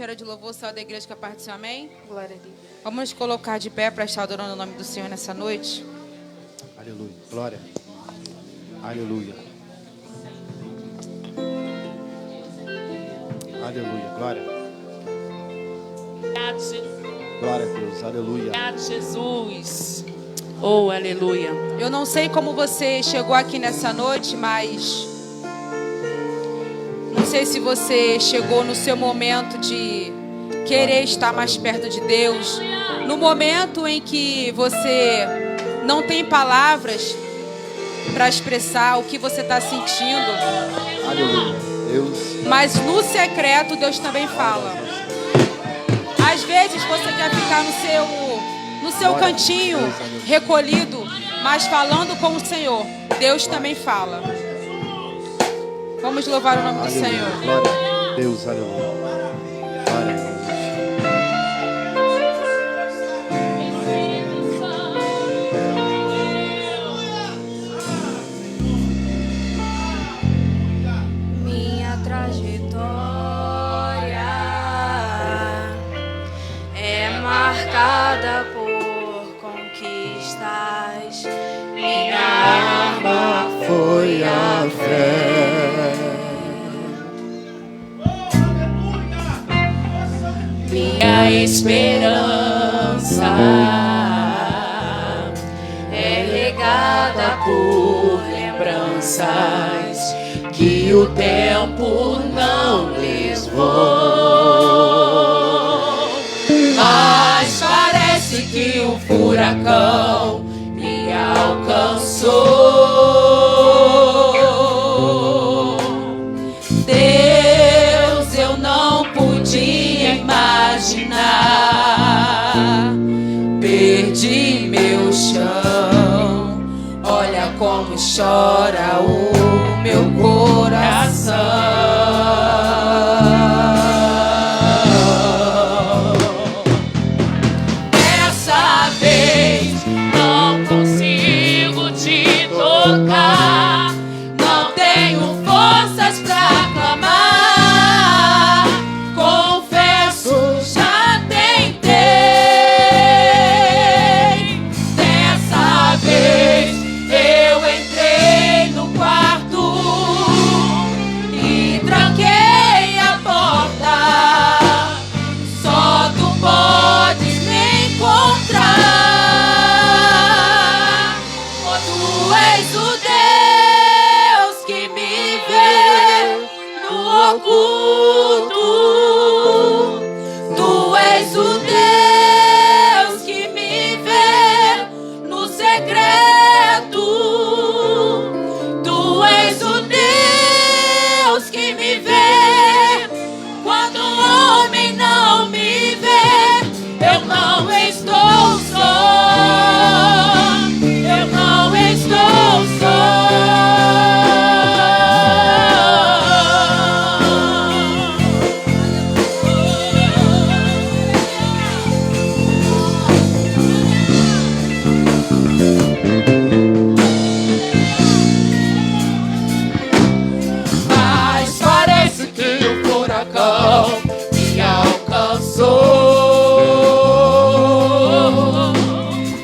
ministério de louvor, saiu da igreja que apareceu, amém? Glória a Deus. Vamos nos colocar de pé para estar adorando o nome do Senhor nessa noite. Aleluia. Glória. Aleluia. Aleluia. Glória. Glória a Deus. Aleluia. Obrigado, Jesus. Oh, aleluia. Eu não sei como você chegou aqui nessa noite, mas não sei se você chegou no seu momento de querer estar mais perto de Deus, no momento em que você não tem palavras para expressar o que você está sentindo. Aleluia. Deus. Mas no secreto Deus também fala. Às vezes você quer ficar no seu cantinho, recolhido, mas falando com o Senhor. Deus também fala. Vamos louvar o nome do Aleluia. Senhor. Glória a Deus. Aleluia. Glória a Deus. Minha trajetória é marcada por conquistas. Minha arma foi a fé. Minha esperança é regada por lembranças que o tempo não levou. Mas parece que o furacão me alcançou. Deus, eu não podia imaginar. Perdi meu chão. Olha como chora o meu coração. Dessa vez não consigo te tocar. Não tenho forças pra clamar. Confesso, já tentei. Dessa vez eu entrei no quarto e tranquei a porta. Só tu podes me encontrar. Oh, tu és o Deus que me vê no oculto. Tu és o Deus que me vê no secreto. Tu és o Deus que me vê quando o homem não me vê. Eu não estou só. Eu não estou só. Mas parece que o furacão me alcançou.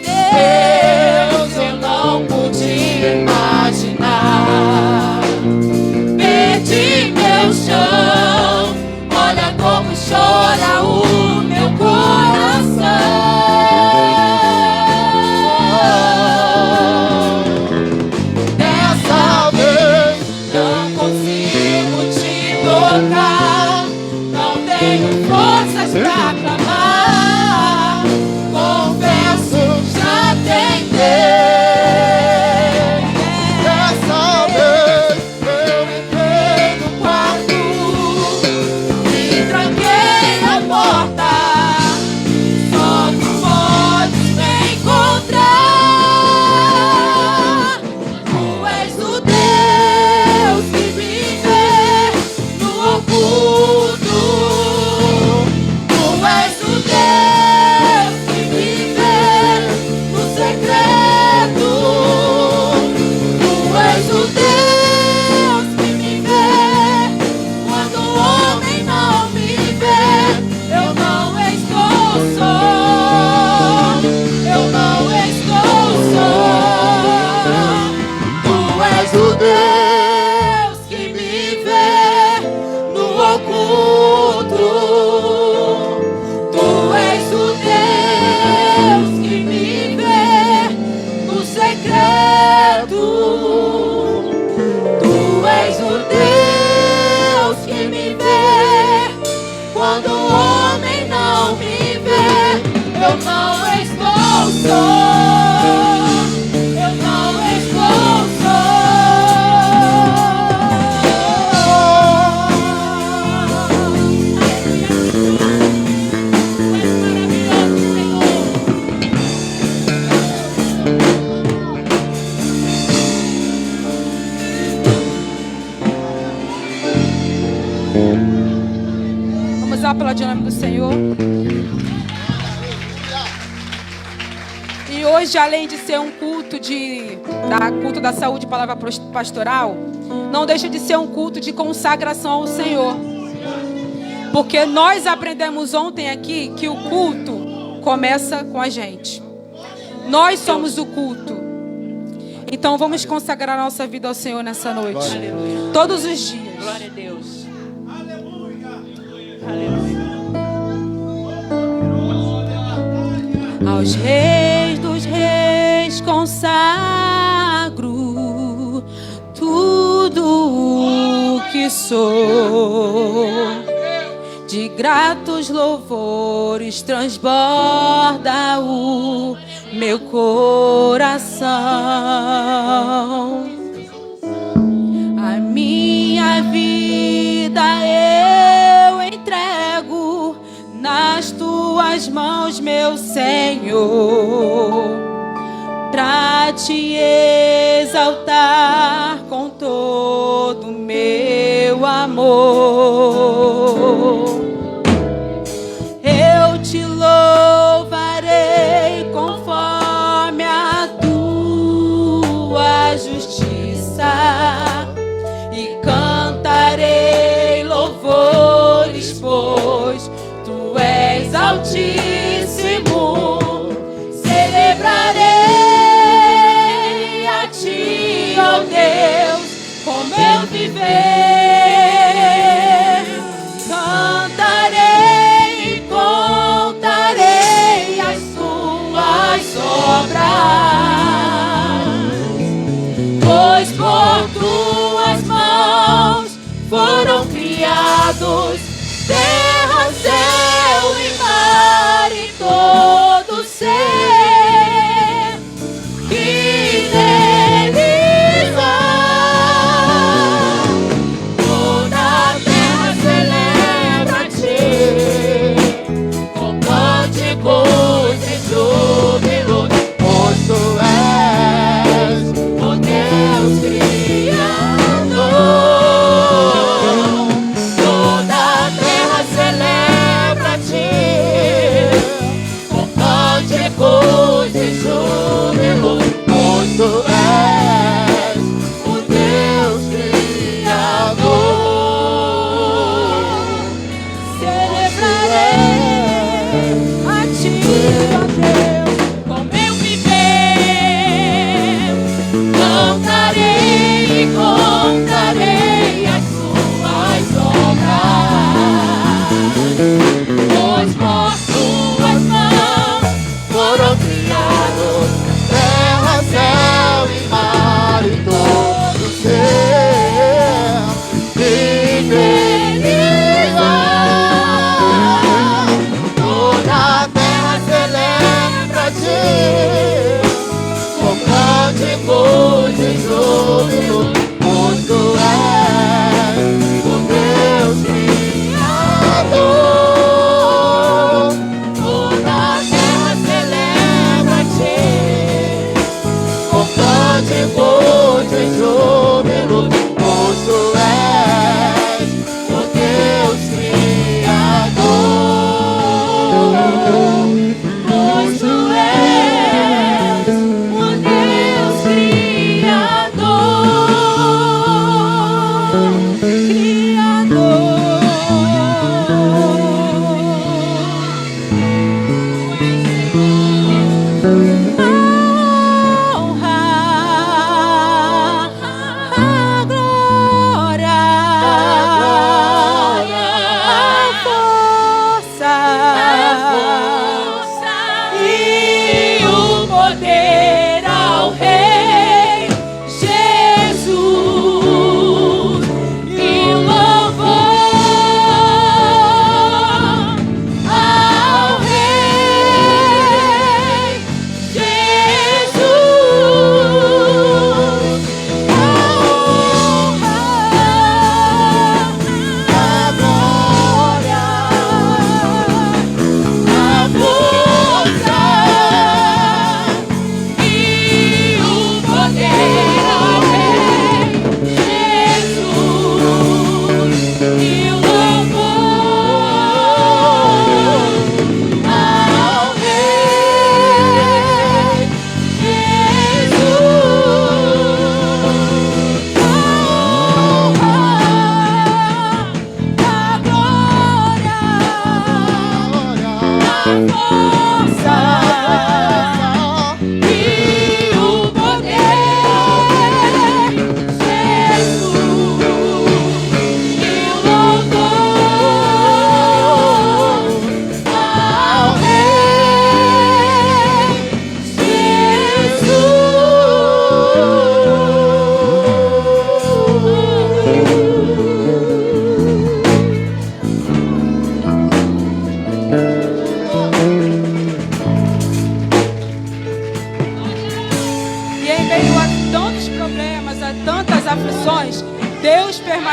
Deus, eu não podia imaginar. Perdi meu chão. Olha como chora o meu coração. Dessa vez não consigo te tocar. Não tenho forças pra clamar. Confesso, já tentei. Dessa vez eu entrei no quarto e tranquei a porta. Só tu podes me encontrar. Tu és o Deus que me vê no oculto. Tu és o quando o homem não me vê, eu não estou só, eu não estou Vamos aplaudir o nome do Senhor. E hoje, além de ser um culto culto da saúde e palavra pastoral, não deixa de ser um culto de consagração ao Senhor. Porque nós aprendemos ontem aqui que o culto começa com a gente. Nós somos o culto. Então vamos consagrar nossa vida ao Senhor nessa noite. Aleluia. Todos os dias. Glória a Deus. Aos reis dos reis consagro tudo o que sou. De gratos louvores transborda o meu coração. A minha vida eu entrego nas tuas mãos, meu Senhor, pra te exaltar com todo o meu amor. Eu te louvarei conforme a tua justiça e cantarei louvores, pois tu és altíssimo. Celebrarei a ti, ó Deus, com meu viver. Cantarei e contarei as tuas obras, pois por tuas mãos foram criados terra, céu e mar e todo ser que neles há. Toda a terra celebra-te com cânticos e júbilo, pois tu és o Deus Criador. Toda a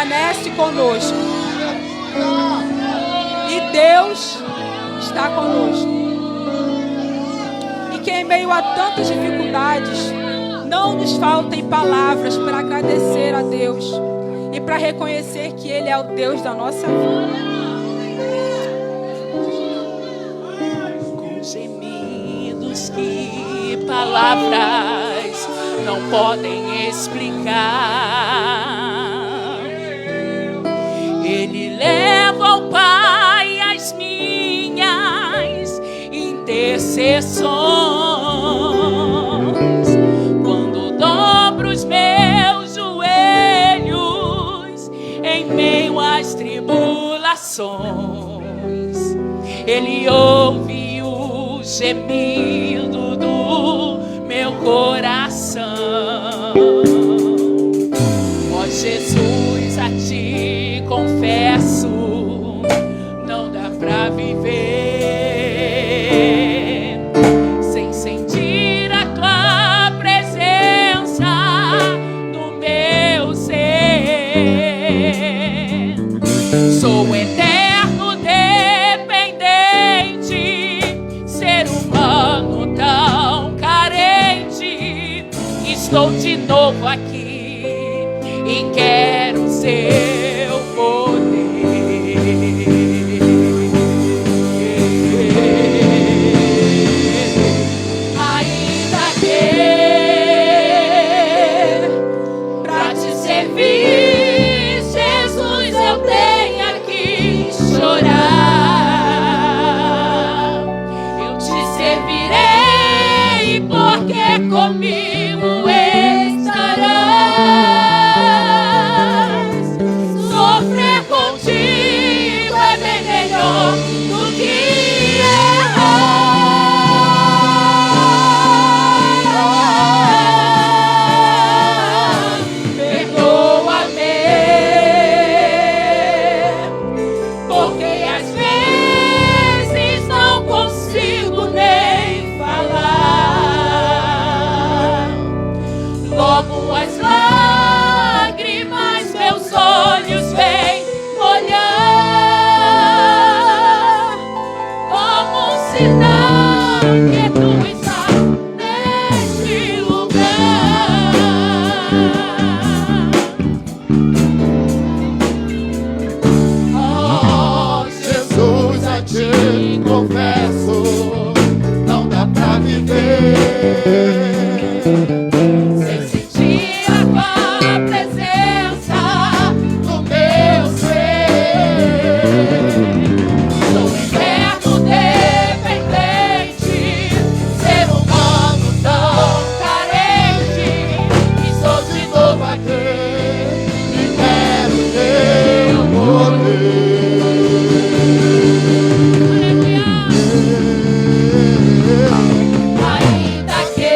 permanece conosco. E Deus está conosco. E que em meio a tantas dificuldades, não nos faltem palavras para agradecer a Deus e para reconhecer que Ele é o Deus da nossa vida. Com gemidos que palavras não podem explicar, Ele leva ao Pai as minhas intercessões. Quando dobro os meus joelhos em meio às tribulações, Ele ouve o gemido do meu coração. Ó Jesus, a Ti confesso, não dá pra viver sem sentir a Tua presença no meu ser. Sou eterno dependente, ser humano tão carente. Estou de novo aqui e quero Seu poder. Ainda que pra Te servir, Jesus, eu tenha que chorar, eu Te servirei, porque comigo estarás. Sofrer contigo é bem melhor do que errar. Perdoa-me, porque às vezes não consigo nem falar. Logo as lágrimas meus olhos vêm molhar, como um sinal que Tu estás neste lugar. Oh, Jesus, a Ti confesso, não dá pra viver sem sentir a Tua presença no meu ser. sou eterno dependente, Ser humano tão carente. estou de novo aqui e quero Teu poder. Ainda que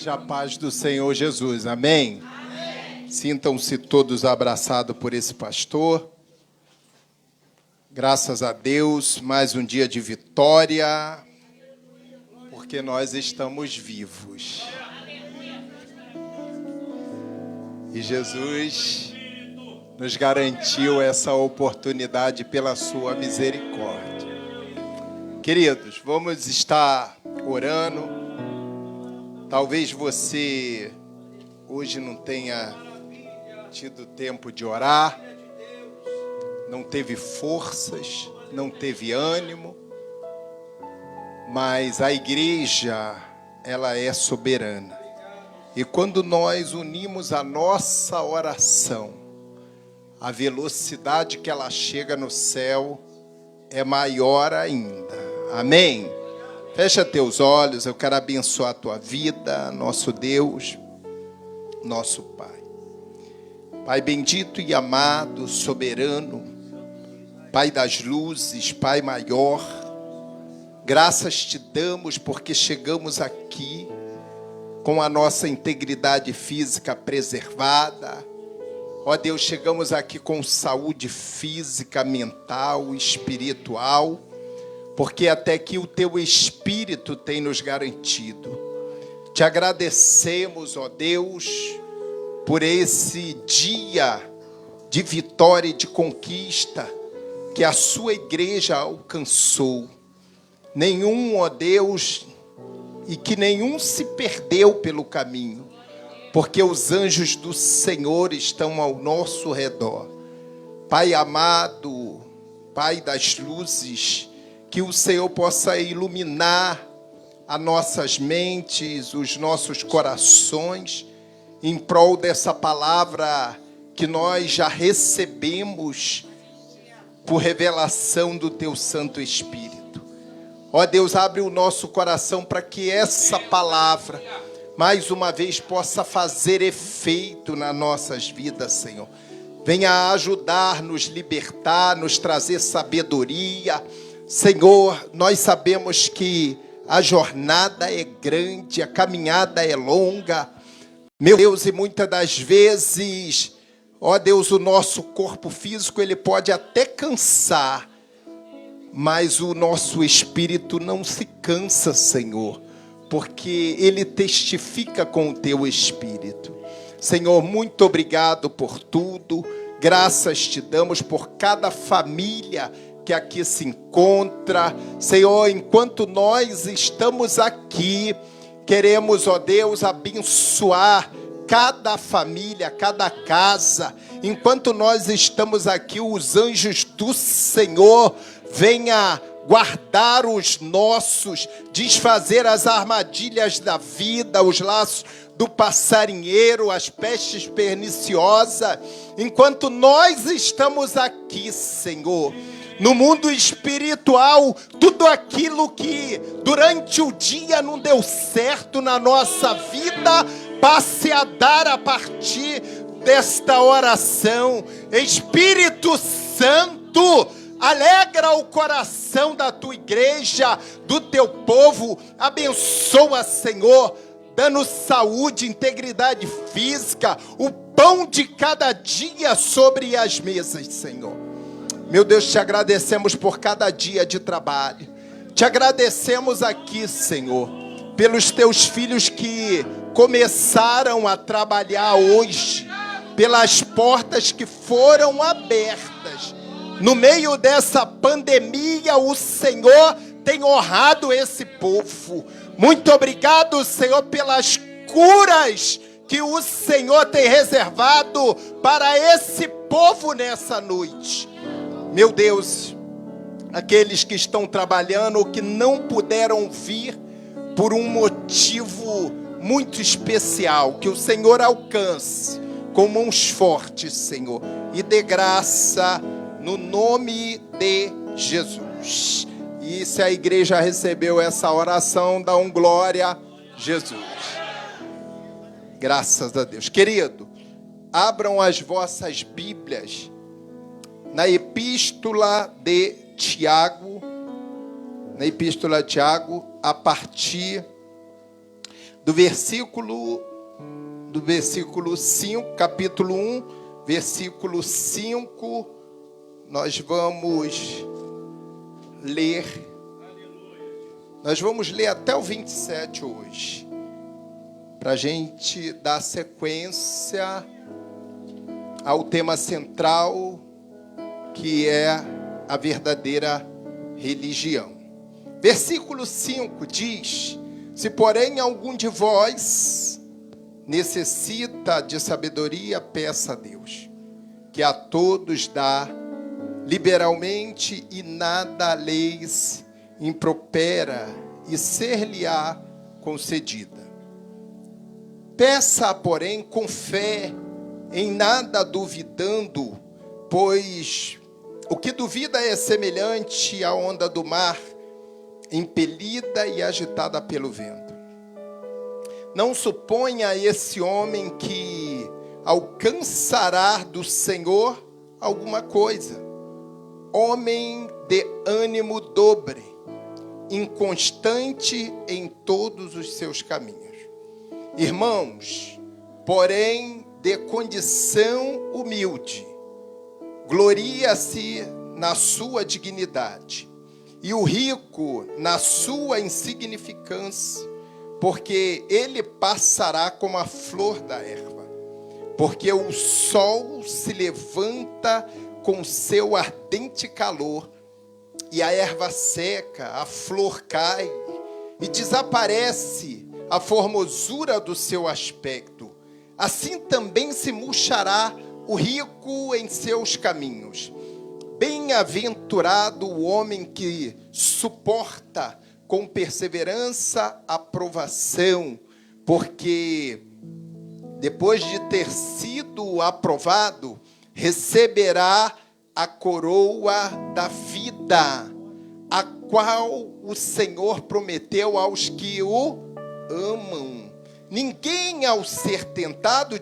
igreja, a paz do Senhor Jesus, amém? Sintam-se todos abraçados por esse pastor. Graças a Deus, mais um dia de vitória, porque nós estamos vivos. E Jesus nos garantiu essa oportunidade pela sua misericórdia. Queridos, vamos estar orando. Talvez você hoje não tenha tido tempo de orar, não teve forças, não teve ânimo, mas a igreja, ela é soberana. E quando nós unimos a nossa oração, a velocidade que ela chega no céu é maior ainda. Amém? Fecha teus olhos, eu quero abençoar a tua vida, nosso Deus, nosso Pai. Pai bendito e amado, soberano, Pai das luzes, Pai maior, graças te damos porque chegamos aqui com a nossa integridade física preservada. Ó Deus, chegamos aqui com saúde física, mental, espiritual, porque até aqui o Teu Espírito tem nos garantido. Te agradecemos, ó Deus, por esse dia de vitória e de conquista que a Sua igreja alcançou. Nenhum, ó Deus, e que nenhum se perdeu pelo caminho, porque os anjos do Senhor estão ao nosso redor. Pai amado, Pai das luzes, que o Senhor possa iluminar as nossas mentes, os nossos corações, em prol dessa palavra que nós já recebemos por revelação do Teu Santo Espírito. Ó Deus, abre o nosso coração para que essa palavra mais uma vez possa fazer efeito nas nossas vidas, Senhor. Venha ajudar, nos libertar, nos trazer sabedoria. Senhor, nós sabemos que a jornada é grande, a caminhada é longa. Meu Deus, e muitas das vezes, ó Deus, o nosso corpo físico, ele pode até cansar, mas o nosso espírito não se cansa, Senhor, porque ele testifica com o Teu Espírito. Senhor, muito obrigado por tudo. Graças te damos por cada família que aqui se encontra. Senhor, enquanto nós estamos aqui, queremos, ó Deus, abençoar cada família, cada casa. Enquanto nós estamos aqui, os anjos do Senhor venha guardar os nossos, desfazer as armadilhas da vida, os laços do passarinheiro, as pestes perniciosas. Enquanto nós estamos aqui, Senhor, no mundo espiritual, tudo aquilo que durante o dia não deu certo na nossa vida, passe a dar a partir desta oração. Espírito Santo, alegra o coração da Tua igreja, do Teu povo. Abençoa, Senhor, dando saúde, integridade física, o pão de cada dia sobre as mesas, Senhor. Meu Deus, te agradecemos por cada dia de trabalho. Te agradecemos aqui, Senhor, pelos Teus filhos que começaram a trabalhar hoje, pelas portas que foram abertas. No meio dessa pandemia, o Senhor tem honrado esse povo. Muito obrigado, Senhor, pelas curas que o Senhor tem reservado para esse povo nessa noite. Meu Deus, aqueles que estão trabalhando ou que não puderam vir por um motivo muito especial, que o Senhor alcance com mãos fortes, Senhor, e dê graça no nome de Jesus. E se a igreja recebeu essa oração, dá um glória a Jesus. Graças a Deus. Querido, abram as vossas Bíblias na Epístola de Tiago, a partir do versículo 5, capítulo 1, versículo 5, nós vamos ler. Nós vamos ler até o 27 hoje, para a gente dar sequência ao tema central, que é a verdadeira religião. Versículo 5 diz: se porém algum de vós necessita de sabedoria, peça a Deus, que a todos dá liberalmente e nada lhes impropera, e ser-lhe-á concedida. Peça, porém, com fé, em nada duvidando, pois o que duvida é semelhante à onda do mar, impelida e agitada pelo vento. Não suponha esse homem que alcançará do Senhor alguma coisa. Homem de ânimo dobre, inconstante em todos os seus caminhos. Irmãos, porém, de condição humilde, gloria-se na sua dignidade, e o rico na sua insignificância, porque ele passará como a flor da erva. Porque o sol se levanta com seu ardente calor, e a erva seca, a flor cai, e desaparece a formosura do seu aspecto. Assim também se murchará o rico em seus caminhos. Bem-aventurado o homem que suporta com perseverança a provação, porque depois de ter sido aprovado, receberá a coroa da vida, a qual o Senhor prometeu aos que o amam. Ninguém, ao ser tentado,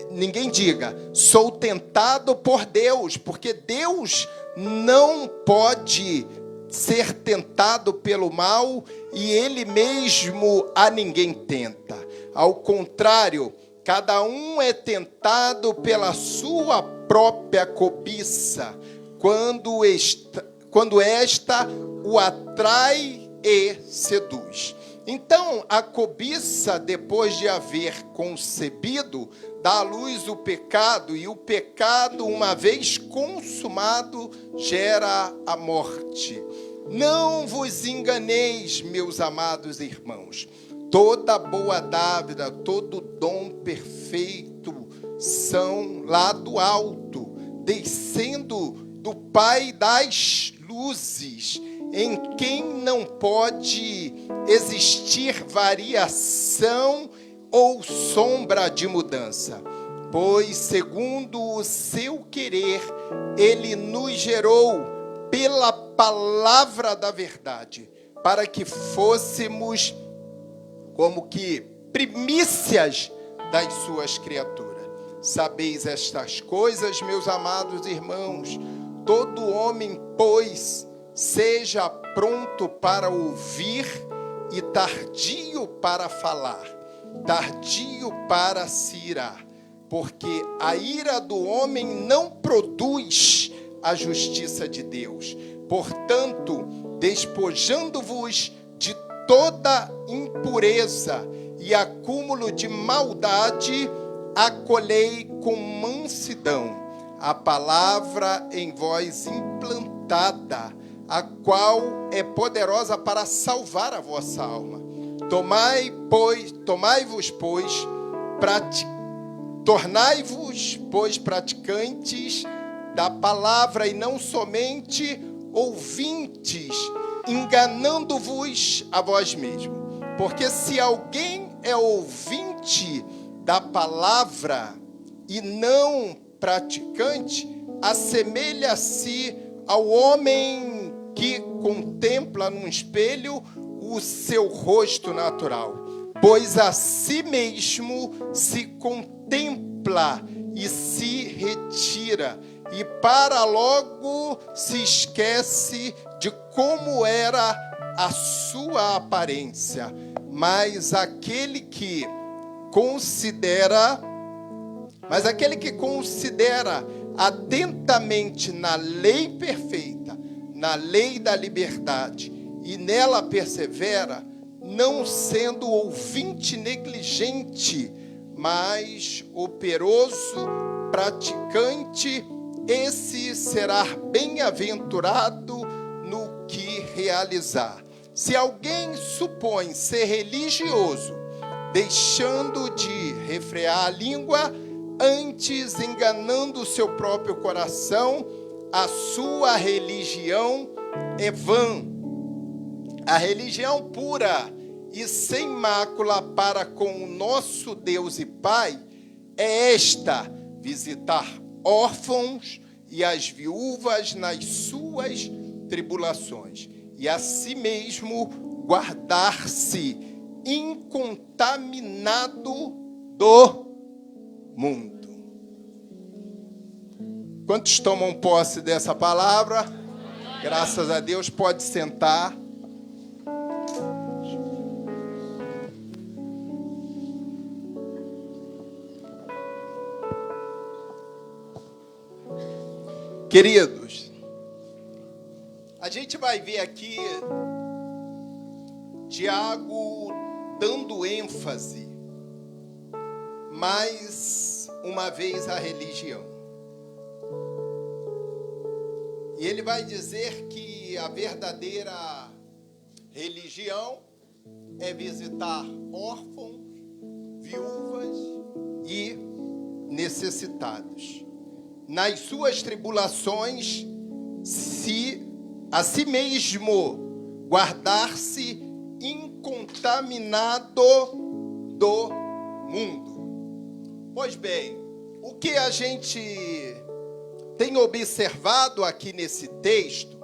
ninguém diga, sou tentado por Deus, porque Deus não pode ser tentado pelo mal, e Ele mesmo a ninguém tenta. Ao contrário, cada um é tentado pela sua própria cobiça, quando esta o atrai e seduz. Então, a cobiça, depois de haver concebido, dá à luz o pecado, e o pecado, uma vez consumado, gera a morte. Não vos enganeis, meus amados irmãos. Toda boa dádiva, todo dom perfeito são lá do alto, descendo do Pai das luzes, em quem não pode existir variação ou sombra de mudança. Pois, segundo o seu querer, Ele nos gerou pela palavra da verdade, para que fôssemos como que primícias das suas criaturas. Sabeis estas coisas, meus amados irmãos. Todo homem, pois, seja pronto para ouvir e tardio para falar, tardio para se irar, porque a ira do homem não produz a justiça de Deus. Portanto, despojando-vos de toda impureza e acúmulo de maldade, acolhei com mansidão a palavra em vós implantada, a qual é poderosa para salvar a vossa alma. Tornai-vos, pois, praticantes da palavra, e não somente ouvintes, enganando-vos a vós mesmos. Porque se alguém é ouvinte da palavra e não praticante, assemelha-se ao homem que contempla num espelho o seu rosto natural, pois a si mesmo se contempla e se retira, e para logo se esquece de como era a sua aparência. mas aquele que considera atentamente na lei perfeita, na lei da liberdade, e nela persevera, não sendo ouvinte negligente, mas operoso, praticante, esse será bem-aventurado no que realizar. Se alguém supõe ser religioso, deixando de refrear a língua, antes enganando o seu próprio coração, a sua religião é vã. A religião pura e sem mácula para com o nosso Deus e Pai é esta: visitar órfãos e as viúvas nas suas tribulações, e a si mesmo guardar-se incontaminado do mundo. Quantos tomam posse dessa palavra? Graças a Deus, pode sentar. Queridos, a gente vai ver aqui Tiago dando ênfase mais uma vez à religião. E ele vai dizer que a verdadeira religião é visitar órfãos, viúvas e necessitados. Nas suas tribulações, a si mesmo guardar-se incontaminado do mundo. Pois bem, o que a gente tem observado aqui nesse texto,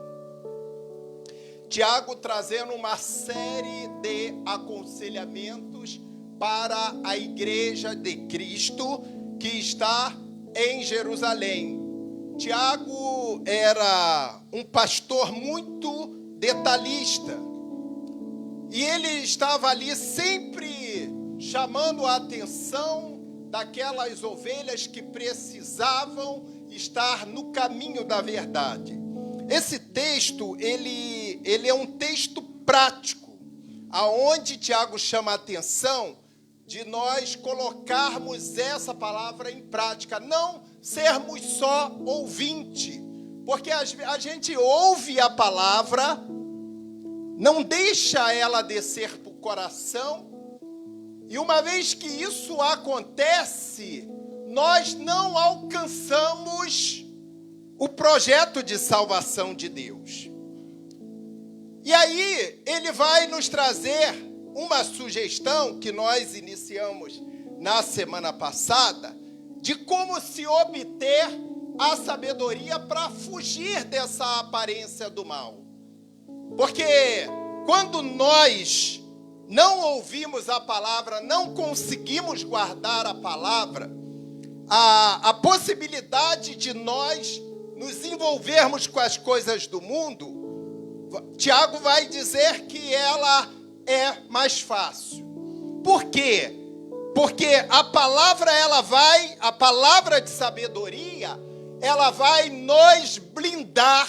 Tiago trazendo uma série de aconselhamentos para a igreja de Cristo que está em Jerusalém. Tiago era um pastor muito detalhista. E ele estava ali sempre chamando a atenção daquelas ovelhas que precisavam estar no caminho da verdade. Esse texto, ele é um texto prático, aonde Tiago chama a atenção de nós colocarmos essa palavra em prática, não sermos só ouvinte, porque a gente ouve a palavra, não deixa ela descer para o coração, e uma vez que isso acontece, nós não alcançamos o projeto de salvação de Deus. E aí ele vai nos trazer uma sugestão que nós iniciamos na semana passada, de como se obter a sabedoria para fugir dessa aparência do mal. Porque quando nós não ouvimos a palavra, não conseguimos guardar a palavra, a possibilidade de nós nos envolvermos com as coisas do mundo, Tiago vai dizer que ela é mais fácil. Por quê? Porque a palavra de sabedoria, ela vai nos blindar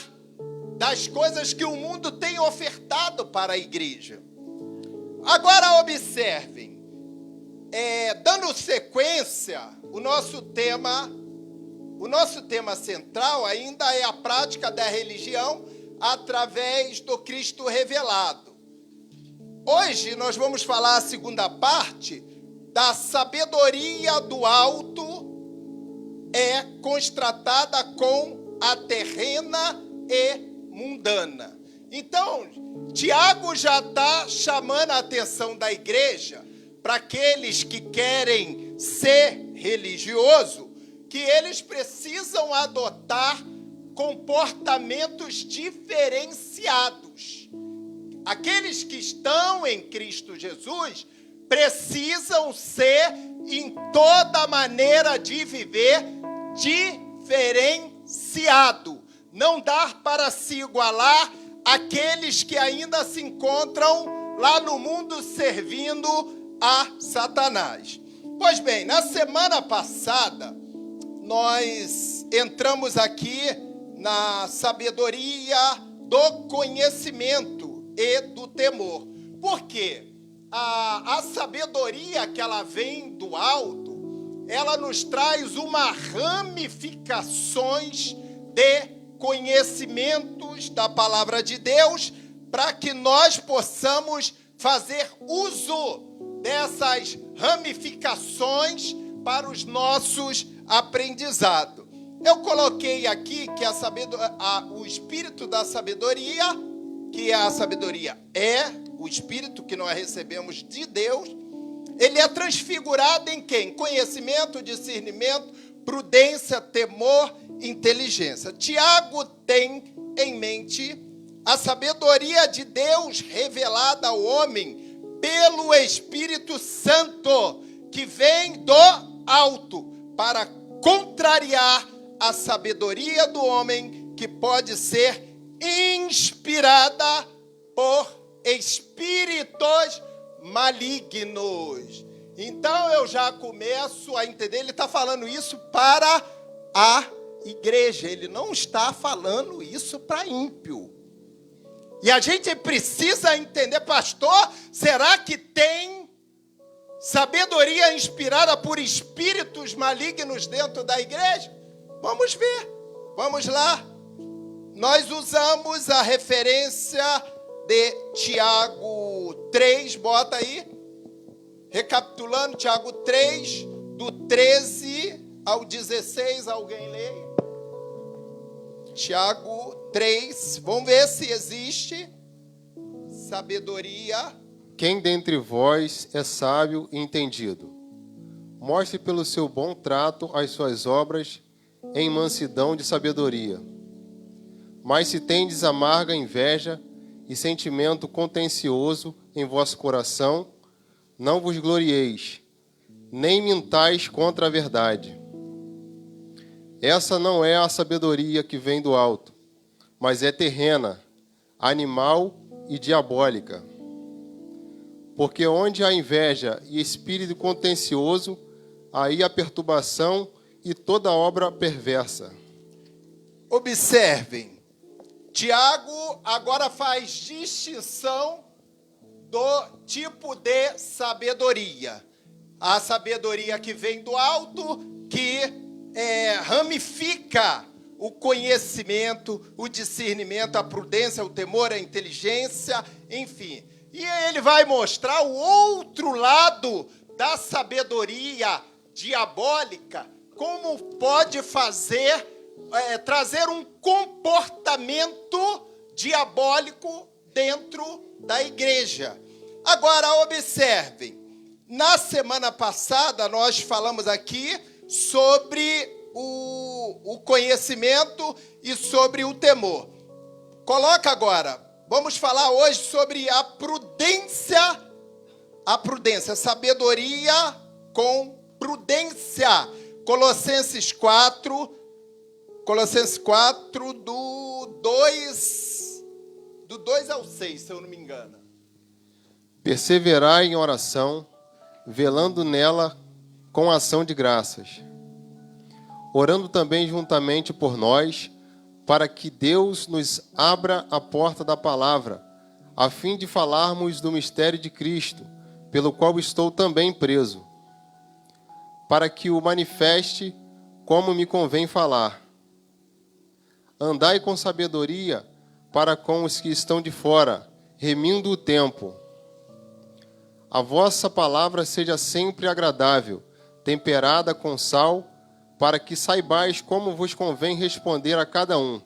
das coisas que o mundo tem ofertado para a igreja. Agora observem, dando sequência, o nosso tema central ainda é a prática da religião através do Cristo revelado. Hoje nós vamos falar a segunda parte da sabedoria do alto contrastada com a terrena e mundana. Então, Tiago já está chamando a atenção da igreja para aqueles que querem ser religiosos, que eles precisam adotar comportamentos diferenciados. Aqueles que estão em Cristo Jesus precisam ser, em toda maneira de viver, diferenciado. Não dá para se igualar àqueles que ainda se encontram lá no mundo servindo a Satanás. Pois bem, na semana passada, nós entramos aqui na sabedoria do conhecimento e do temor. Por quê? A sabedoria que ela vem do alto, ela nos traz uma ramificações de conhecimentos da palavra de Deus, para que nós possamos fazer uso dessas ramificações para os nossos aprendizados. Eu coloquei aqui que o espírito da sabedoria, que a sabedoria é o espírito que nós recebemos de Deus, ele é transfigurado em quem? Conhecimento, discernimento, prudência, temor, inteligência. Tiago tem em mente a sabedoria de Deus revelada ao homem pelo Espírito Santo, que vem do alto, para contrariar a sabedoria do homem, que pode ser inspirada por espíritos malignos. Então eu já começo a entender, ele está falando isso para a igreja, ele não está falando isso para ímpio. E a gente precisa entender, pastor, será que tem sabedoria inspirada por espíritos malignos dentro da igreja? Vamos ver, vamos lá. Nós usamos a referência de Tiago 3, bota aí. Recapitulando, Tiago 3, do 13 ao 16, alguém lê? Tiago 3, vamos ver se existe sabedoria. Quem dentre vós é sábio e entendido? Mostre pelo seu bom trato as suas obras em mansidão de sabedoria. Mas se tendes amarga inveja e sentimento contencioso em vosso coração, não vos glorieis, nem mintais contra a verdade. Essa não é a sabedoria que vem do alto, mas é terrena, animal e diabólica. Porque onde há inveja e espírito contencioso, aí há perturbação e toda obra perversa. Observem, Tiago agora faz distinção do tipo de sabedoria. A sabedoria que vem do alto, que ramifica o conhecimento, o discernimento, a prudência, o temor, a inteligência, enfim. E ele vai mostrar o outro lado da sabedoria diabólica, como pode trazer um comportamento diabólico dentro da igreja. Agora, observem, na semana passada nós falamos aqui sobre o conhecimento e sobre o temor. Coloca agora, vamos falar hoje sobre a prudência, sabedoria com prudência. Colossenses 4, do 2 ao 6, se eu não me engano. Perseverai em oração, velando nela com ação de graças, orando também juntamente por nós, para que Deus nos abra a porta da palavra, a fim de falarmos do mistério de Cristo, pelo qual estou também preso, para que o manifeste como me convém falar. Andai com sabedoria para com os que estão de fora, remindo o tempo. A vossa palavra seja sempre agradável, temperada com sal, para que saibais como vos convém responder a cada um.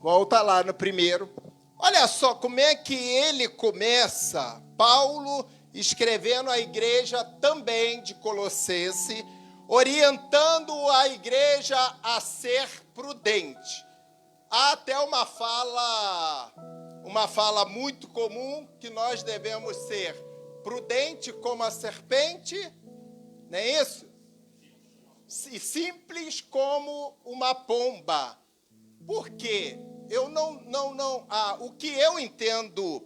Volta lá no primeiro. Olha só como é que ele começa, Paulo escrevendo à igreja também de Colossenses, orientando a igreja a ser prudente. Há até uma fala muito comum que nós devemos ser prudente como a serpente, não é isso? E simples como uma pomba. Por quê? O que eu entendo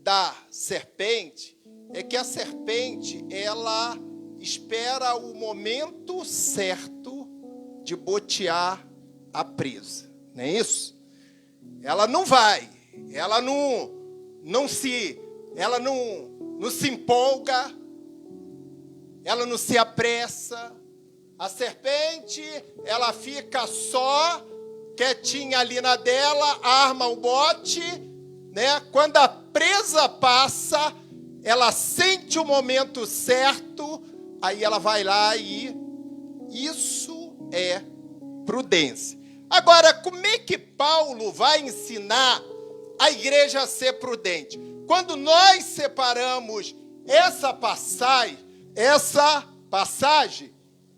da serpente é que a serpente, ela espera o momento certo de botear a presa, não é isso? Ela não vai, ela não se empolga, ela não se apressa. A serpente, ela fica só quietinha ali na dela, arma o bote, né? Quando a presa passa, ela sente o momento certo, aí ela vai lá e isso é prudência. Agora, como é que Paulo vai ensinar a igreja a ser prudente? Quando nós separamos essa passagem,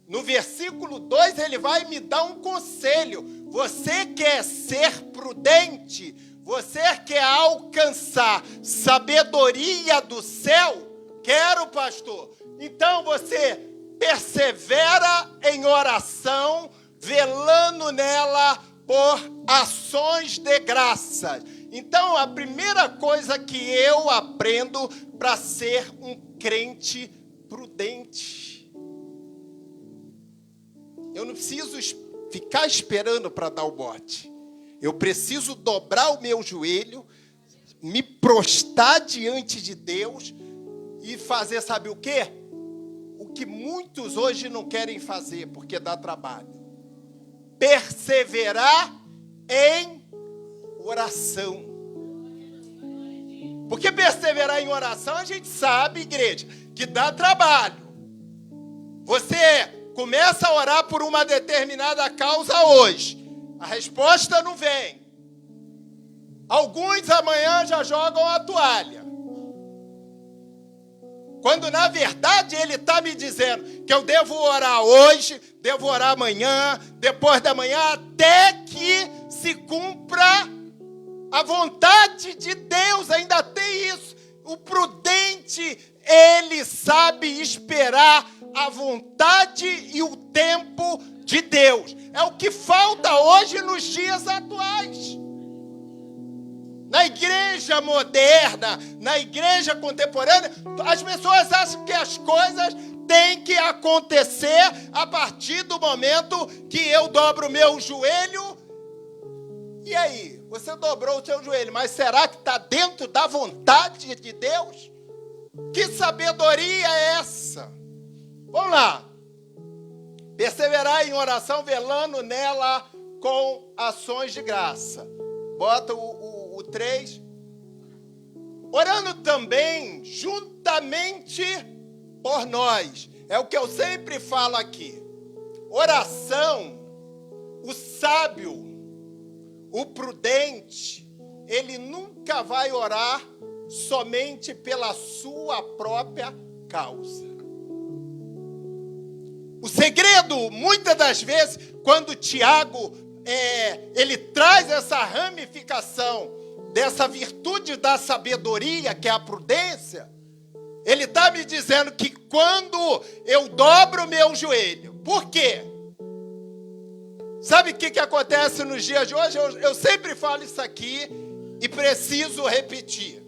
no versículo 2, ele vai me dar um conselho. Você quer ser prudente? Você quer alcançar sabedoria do céu? Quero, pastor. Então você persevera em oração, velando nela por ações de graças. Então, a primeira coisa que eu aprendo para ser um crente prudente, eu não preciso ficar esperando para dar o bote. Eu preciso dobrar o meu joelho, me prostrar diante de Deus e fazer, sabe o quê? O que muitos hoje não querem fazer, porque dá trabalho. Perseverar em oração. Porque perseverar em oração, a gente sabe, igreja, que dá trabalho. Você começa a orar por uma determinada causa hoje. A resposta não vem. Alguns amanhã já jogam a toalha. Quando na verdade ele está me dizendo que eu devo orar hoje, devo orar amanhã, depois da manhã, até que se cumpra a vontade de Deus. Ainda tem isso. O prudente, ele sabe esperar a vontade e o tempo de Deus. É o que falta hoje nos dias atuais. Na igreja moderna, na igreja contemporânea, as pessoas acham que as coisas têm que acontecer a partir do momento que eu dobro o meu joelho. E aí? Você dobrou o seu joelho, mas será que está dentro da vontade de Deus? Que sabedoria é essa? Vamos lá. Perseverar em oração, velando nela com ações de graça. Bota o 3. Orando também juntamente por nós. É o que eu sempre falo aqui. Oração, o sábio, o prudente, ele nunca vai orar somente pela sua própria causa. O segredo, muitas das vezes, quando Tiago ele traz essa ramificação dessa virtude da sabedoria, que é a prudência, ele está me dizendo que quando eu dobro o meu joelho, por quê? Sabe o que acontece nos dias de hoje? Eu sempre falo isso aqui e preciso repetir.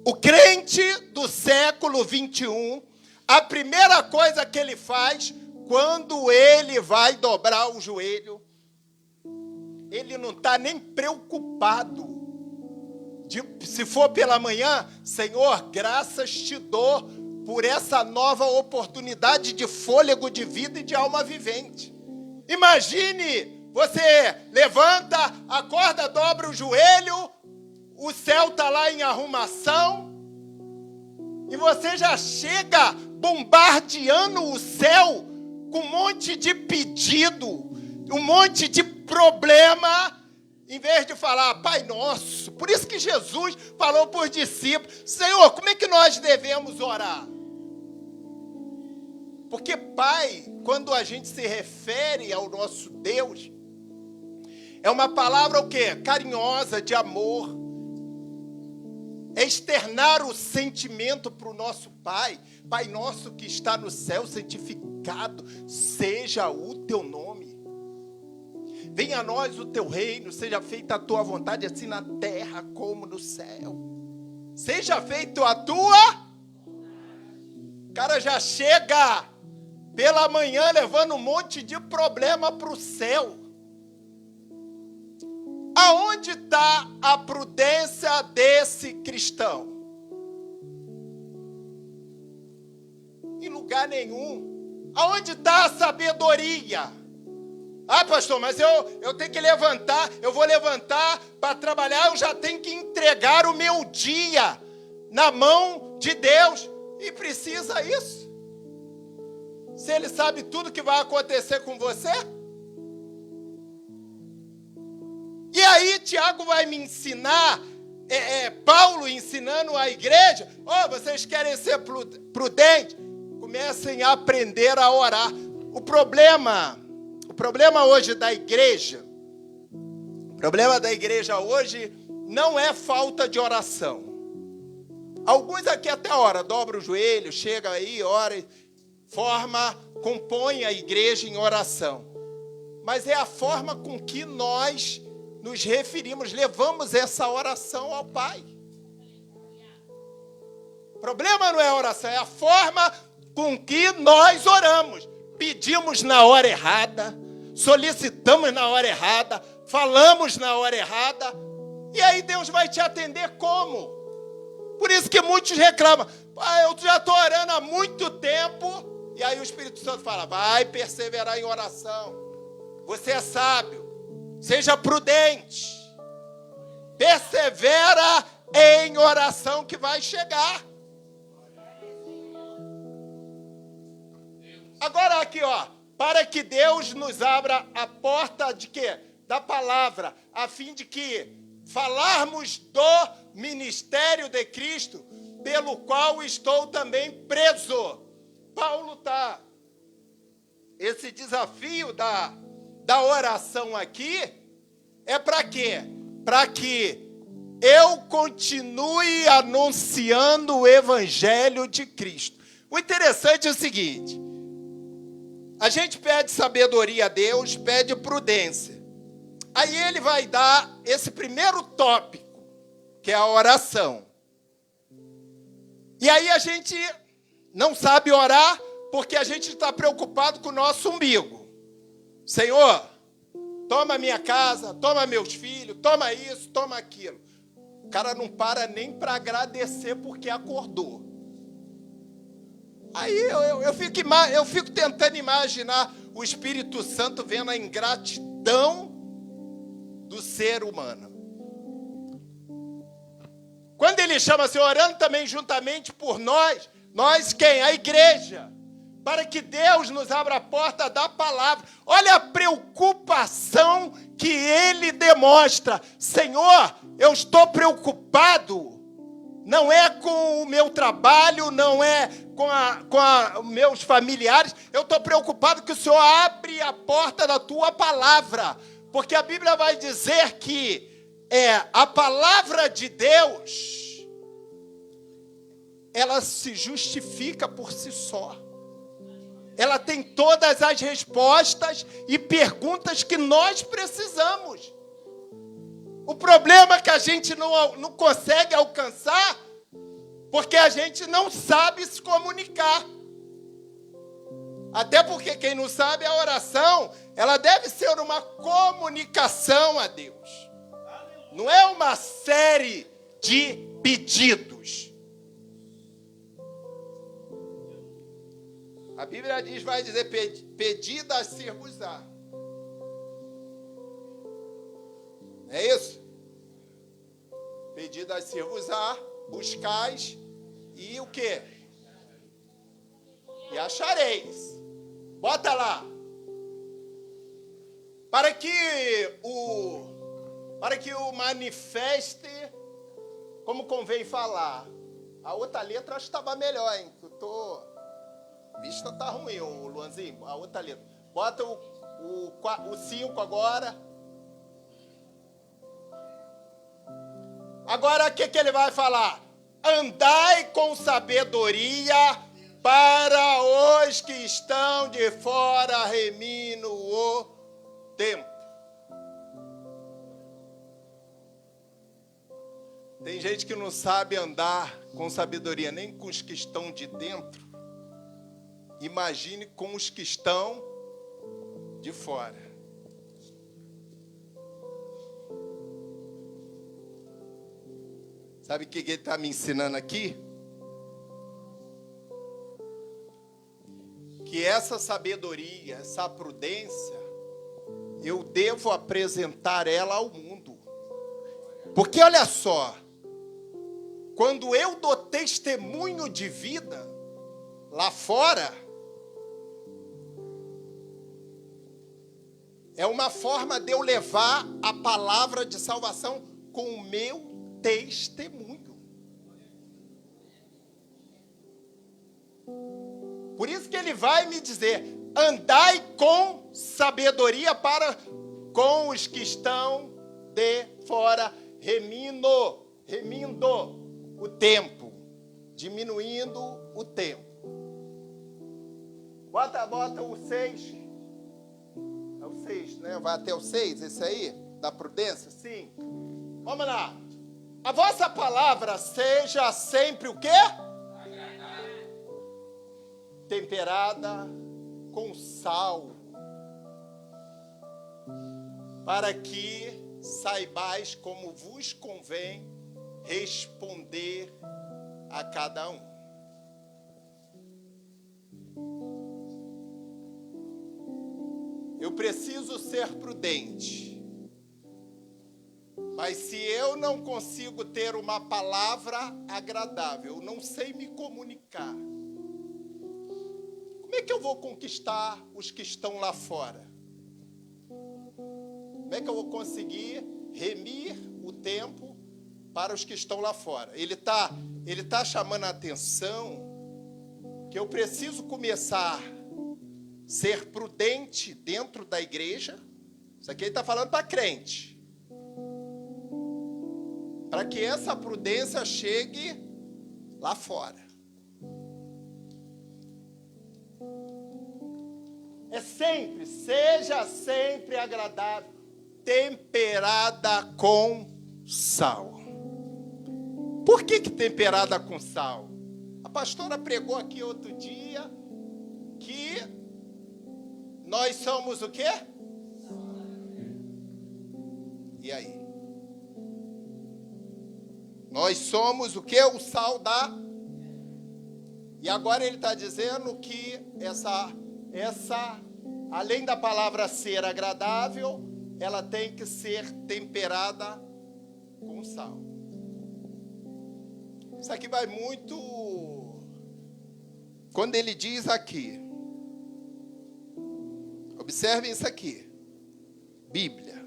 O crente do século 21, a primeira coisa que ele faz, quando ele vai dobrar o joelho, ele não está nem preocupado. Se for pela manhã, Senhor, graças te dou por essa nova oportunidade de fôlego de vida e de alma vivente. Imagine, você levanta, acorda, dobra o joelho, o céu está lá em arrumação, e você já chega bombardeando o céu com um monte de pedido, um monte de problema, em vez de falar, Pai Nosso. Por isso que Jesus falou para os discípulos, Senhor, como é que nós devemos orar? Porque Pai, quando a gente se refere ao nosso Deus, é uma palavra o quê? Carinhosa, de amor. É externar o sentimento para o nosso Pai. Pai nosso que está no céu, santificado seja o teu nome. Venha a nós o teu reino, seja feita a tua vontade, assim na terra como no céu. Seja feita a tua. O cara já chega pela manhã levando um monte de problema para o céu. Aonde está a prudência desse cristão? Em lugar nenhum. Aonde está a sabedoria? Ah, pastor, mas eu tenho que levantar, eu vou levantar para trabalhar, eu já tenho que entregar o meu dia na mão de Deus. E precisa isso? Se Ele sabe tudo que vai acontecer com você? E aí Tiago vai me ensinar, Paulo ensinando a igreja, vocês querem ser prudentes? Comecem a aprender a orar. O problema hoje da igreja, hoje não é falta de oração. Alguns aqui até ora, dobra o joelho, chega aí, ora, compõe a igreja em oração. Mas é a forma com que nós nos referimos, levamos essa oração ao Pai. O problema não é a oração, é a forma com que nós oramos. Pedimos na hora errada, solicitamos na hora errada, falamos na hora errada, e aí Deus vai te atender como? Por isso que muitos reclamam, eu já estou orando há muito tempo, e aí o Espírito Santo fala, vai perseverar em oração, você é sábio, seja prudente, persevera em oração que vai chegar. Agora aqui, para que Deus nos abra a porta de quê? Da palavra, a fim de que falarmos do ministério de Cristo, pelo qual estou também preso. Paulo está, esse desafio da oração aqui, é para quê? Para que eu continue anunciando o evangelho de Cristo. O interessante é o seguinte, a gente pede sabedoria a Deus, pede prudência. Aí ele vai dar esse primeiro tópico, que é a oração. E aí a gente não sabe orar porque a gente está preocupado com o nosso umbigo. Senhor, toma minha casa, toma meus filhos, toma isso, toma aquilo. O cara não para nem para agradecer porque acordou. Aí eu fico tentando imaginar o Espírito Santo vendo a ingratidão do ser humano. Quando ele chama assim, orando também juntamente por nós quem? A igreja. Para que Deus nos abra a porta da palavra. Olha a preocupação que ele demonstra. Senhor, eu estou preocupado. Não é com o meu trabalho, não é com meus familiares. Eu estou preocupado que o Senhor abre a porta da tua palavra. Porque a Bíblia vai dizer que a palavra de Deus, ela se justifica por si só. Ela tem todas as respostas e perguntas que nós precisamos. O problema é que a gente não consegue alcançar porque a gente não sabe se comunicar. Até porque quem não sabe a oração, ela deve ser uma comunicação a Deus. Não é uma série de pedidos. A Bíblia vai dizer, pedida a ser-vos-á. É isso? Pedida a ser-vos-á, buscais e o quê? E achareis. Bota lá. Para que o manifeste, como convém falar. A outra letra acho que estava melhor, hein? A vista tá ruim, o Luanzinho. A outra letra. Bota o 5 agora. Agora o que ele vai falar? Andai com sabedoria para os que estão de fora, remindo o tempo. Tem gente que não sabe andar com sabedoria nem com os que estão de dentro. Imagine com os que estão de fora. Sabe o que ele está me ensinando aqui? Que essa sabedoria, essa prudência, eu devo apresentar ela ao mundo. Porque olha só, quando eu dou testemunho de vida lá fora, é uma forma de eu levar a palavra de salvação com o meu testemunho. Por isso que ele vai me dizer: andai com sabedoria para com os que estão de fora, remindo o tempo, diminuindo o tempo. Bota o 6. É o 6, né? Vai até o 6, esse aí, da prudência? Sim. Vamos lá. A vossa palavra seja sempre o quê? Temperada com sal, para que saibais como vos convém responder a cada um. Eu preciso ser prudente. Mas se eu não consigo ter uma palavra agradável, eu não sei me comunicar, como é que eu vou conquistar os que estão lá fora? Como é que eu vou conseguir remir o tempo para os que estão lá fora? Ele tá chamando a atenção que eu preciso começar a ser prudente dentro da igreja. Isso aqui ele está falando para crente. Para que essa prudência chegue lá fora. Seja sempre agradável, temperada com sal. Por que temperada com sal? A pastora pregou aqui outro dia que nós somos o quê? E aí? Nós somos o quê? O sal da... E agora ele está dizendo que essa, além da palavra ser agradável, ela tem que ser temperada com sal. Isso aqui vai muito... Quando ele diz aqui, observem isso aqui, Bíblia,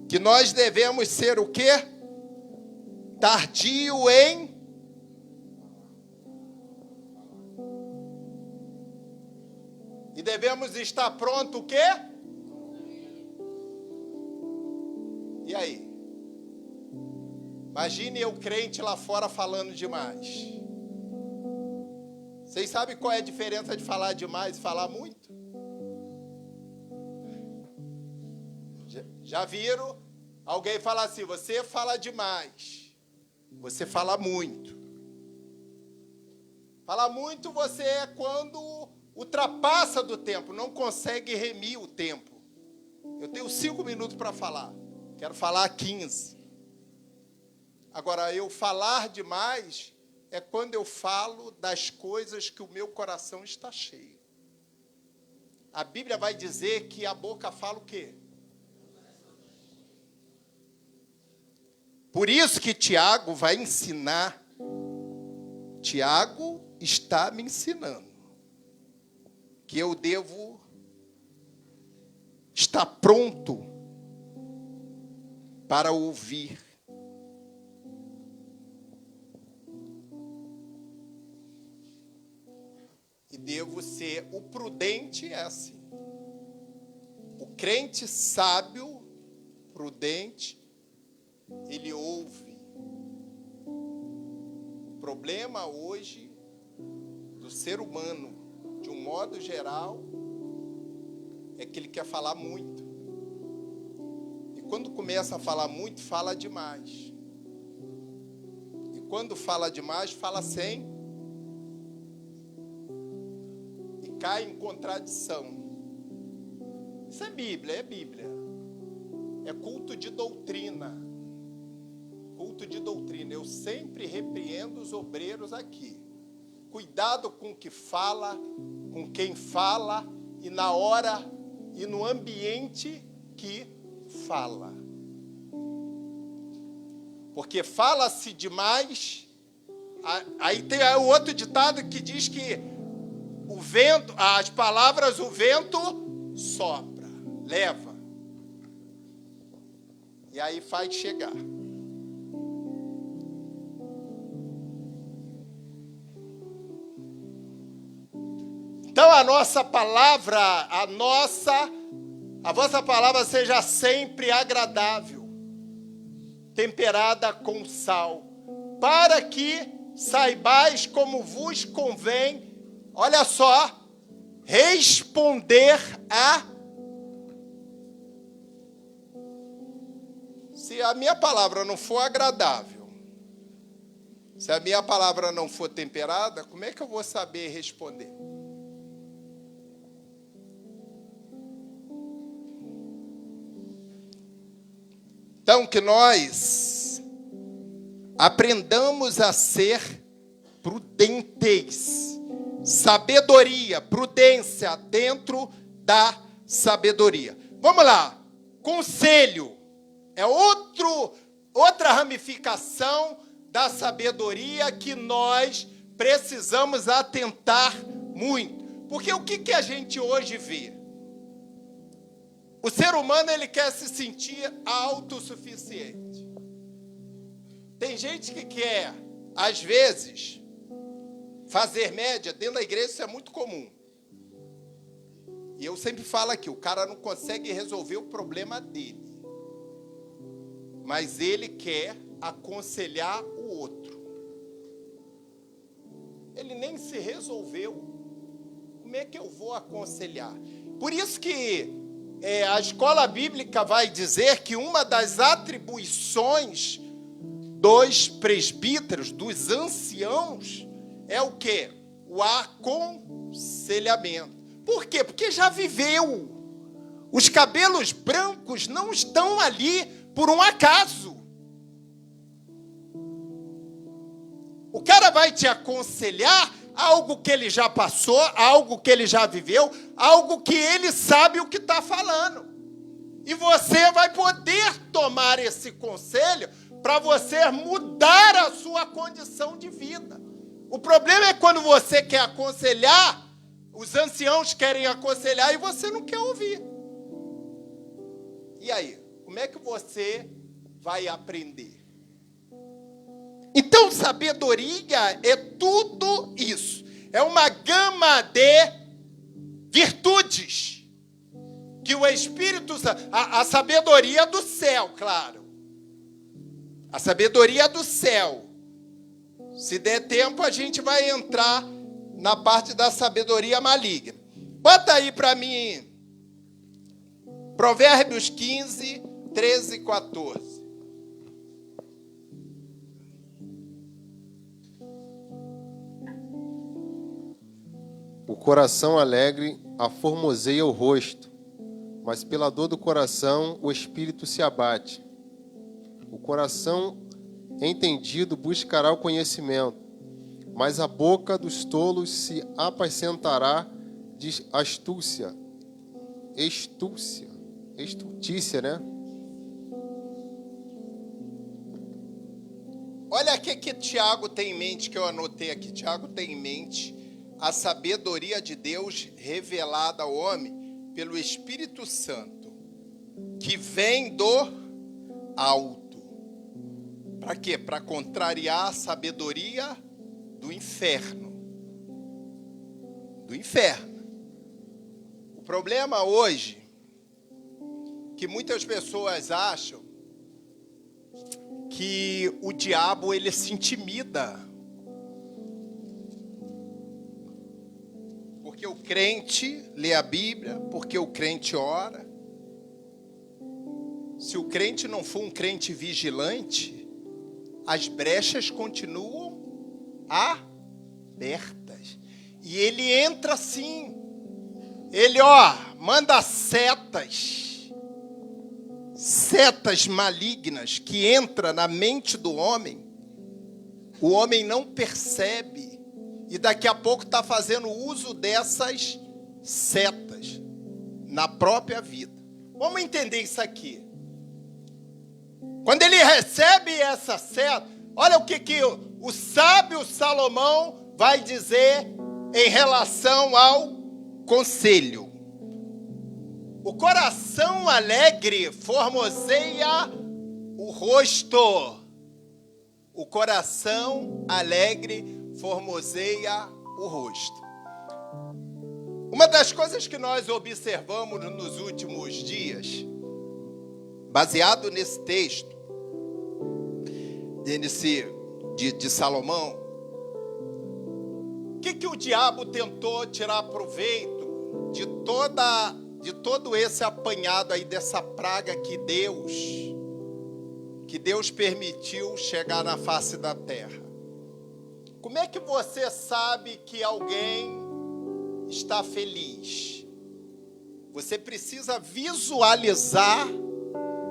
que nós devemos ser o quê? Tardio em... E devemos estar pronto o quê? E aí? Imagine eu crente lá fora falando demais. Vocês sabem qual é a diferença de falar demais e falar muito? Já viram alguém falar assim: você fala demais, você fala muito. Falar muito você é quando ultrapassa do tempo, não consegue remir o tempo. Eu tenho 5 minutos para falar, quero falar 15. Agora, eu falar demais é quando eu falo das coisas que o meu coração está cheio. A Bíblia vai dizer que a boca fala o quê? Por isso que Tiago vai ensinar. Tiago está me ensinando que eu devo estar pronto para ouvir. E devo ser o prudente, é assim. O crente sábio, prudente, ele ouve. O problema hoje do ser humano, de um modo geral, é que ele quer falar muito. E quando começa a falar muito, fala demais. quando fala demais, fala sem. E cai em contradição. Isso é Bíblia, é Bíblia. É culto de doutrina. Culto de doutrina. Eu sempre repreendo os obreiros aqui. Cuidado com o que fala, com quem fala e na hora e no ambiente que fala. Porque fala-se demais. Aí tem o outro ditado que diz que o vento, as palavras, o vento sopra, leva. E aí faz chegar. Então a nossa palavra, a vossa palavra seja sempre agradável, temperada com sal, para que saibais como vos convém, olha só, responder a... Se a minha palavra não for agradável, se a minha palavra não for temperada, como é que eu vou saber responder? Então, que nós aprendamos a ser prudentes. Sabedoria, prudência dentro da sabedoria. Vamos lá. Conselho é outra ramificação da sabedoria que nós precisamos atentar muito. Porque o que a gente hoje vê? O ser humano, ele quer se sentir autossuficiente. Tem gente que quer, às vezes, fazer média. Dentro da igreja isso é muito comum. E eu sempre falo aqui, o cara não consegue resolver o problema dele. Mas ele quer aconselhar o outro. Ele nem se resolveu. Como é que eu vou aconselhar? Por isso que a escola bíblica vai dizer que uma das atribuições dos presbíteros, dos anciãos, é o quê? O aconselhamento. Por quê? Porque já viveu. Os cabelos brancos não estão ali por um acaso. O cara vai te aconselhar algo que ele já passou, algo que ele já viveu, algo que ele sabe o que está falando. E você vai poder tomar esse conselho para você mudar a sua condição de vida. O problema é quando você quer aconselhar, os anciãos querem aconselhar e você não quer ouvir. E aí, como é que você vai aprender? Então, sabedoria é tudo isso. É uma gama de virtudes que o Espírito Santo... A sabedoria do céu, claro. A sabedoria do céu. Se der tempo, a gente vai entrar na parte da sabedoria maligna. Bota aí para mim Provérbios 15, 13 e 14. O coração alegre aformoseia o rosto, mas pela dor do coração o espírito se abate. O coração entendido buscará o conhecimento, mas a boca dos tolos se apacentará de astúcia. Estultícia, né? Olha o que Tiago tem em mente, que eu anotei aqui. Tiago tem em mente a sabedoria de Deus revelada ao homem pelo Espírito Santo, que vem do alto. Para quê? Para contrariar a sabedoria do inferno. Do inferno. O problema hoje, que muitas pessoas acham que o diabo, ele se intimida. Porque o crente lê a Bíblia, porque o crente ora. Se o crente não for um crente vigilante, as brechas continuam abertas. E ele entra assim. Ele, manda setas malignas que entram na mente do homem. O homem não percebe. E daqui a pouco está fazendo uso dessas setas na própria vida. Vamos entender isso aqui. Quando ele recebe essa seta, olha o que o sábio Salomão vai dizer em relação ao conselho. O coração alegre formoseia o rosto. O coração alegre formoseia o rosto. Uma das coisas que nós observamos nos últimos dias, baseado nesse texto de Salomão, o que o diabo tentou tirar proveito de todo esse apanhado aí dessa praga que Deus permitiu chegar na face da terra? Como é que você sabe que alguém está feliz? Você precisa visualizar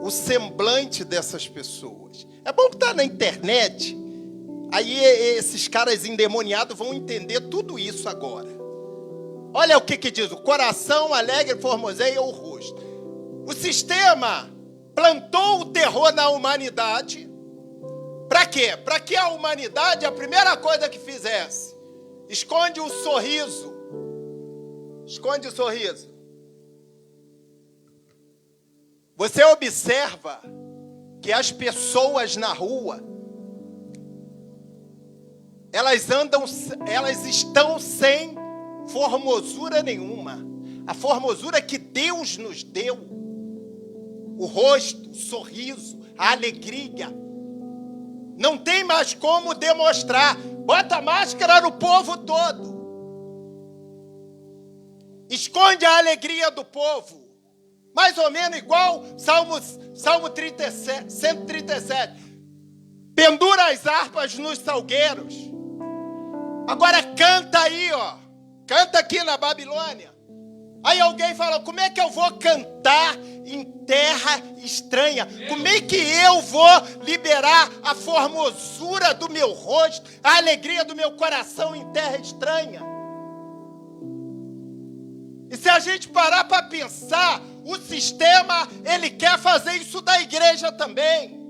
o semblante dessas pessoas. É bom que está na internet. Aí esses caras endemoniados vão entender tudo isso agora. Olha o que diz. O coração alegre formoseia o rosto. O sistema plantou o terror na humanidade. Para quê? Para que a humanidade, a primeira coisa que fizesse, esconde o sorriso. Esconde o sorriso. Você observa que as pessoas na rua, elas estão sem formosura nenhuma. A formosura que Deus nos deu, o rosto, o sorriso, a alegria, não tem mais como demonstrar. Bota máscara no povo todo. Esconde a alegria do povo. Mais ou menos igual Salmo 137. Pendura as harpas nos salgueiros. Agora canta aí, Canta aqui na Babilônia. Aí alguém fala, como é que eu vou cantar em terra estranha? Como é que eu vou liberar a formosura do meu rosto, a alegria do meu coração em terra estranha? E se a gente parar para pensar, o sistema, ele quer fazer isso da igreja também.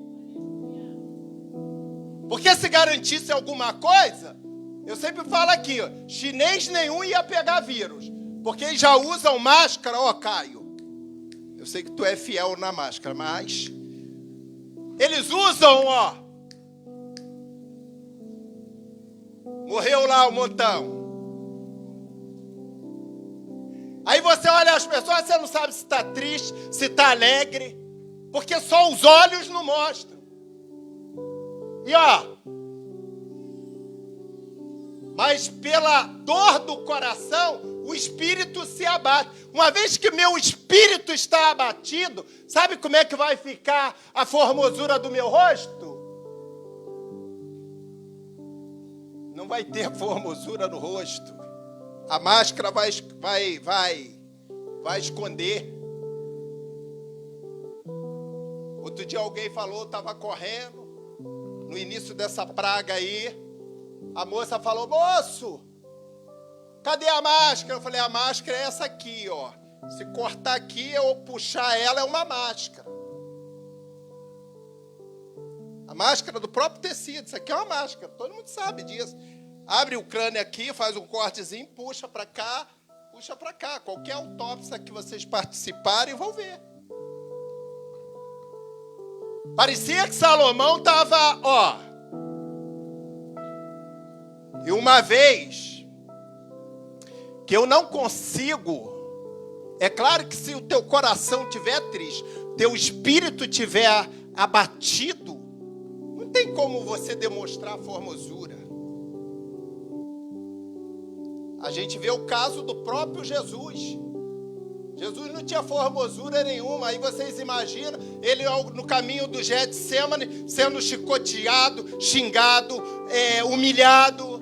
Porque se garantisse alguma coisa, eu sempre falo aqui, chinês nenhum ia pegar vírus. Porque eles já usam máscara, Caio. Eu sei que tu é fiel na máscara, mas eles usam, Morreu lá o montão. Aí você olha as pessoas, você não sabe se está triste, se está alegre, porque só os olhos não mostram. E mas pela dor do coração, o espírito se abate. Uma vez que meu espírito está abatido, sabe como é que vai ficar a formosura do meu rosto? Não vai ter formosura no rosto. A máscara vai esconder. Outro dia alguém falou, estava correndo, no início dessa praga aí, a moça falou, moço, cadê a máscara? Eu falei, a máscara é essa aqui, Se cortar aqui ou puxar ela, é uma máscara. A máscara do próprio tecido, isso aqui é uma máscara, todo mundo sabe disso. Abre o crânio aqui, faz um cortezinho, puxa para cá. Qualquer autópsia que vocês participarem, vão ver. Parecia que Salomão estava, E uma vez que eu não consigo, é claro que se o teu coração estiver triste, teu espírito estiver abatido, não tem como você demonstrar formosura. A gente vê o caso do próprio Jesus. Jesus não tinha formosura nenhuma. Aí vocês imaginam ele no caminho do Getsêmani sendo chicoteado, xingado, humilhado.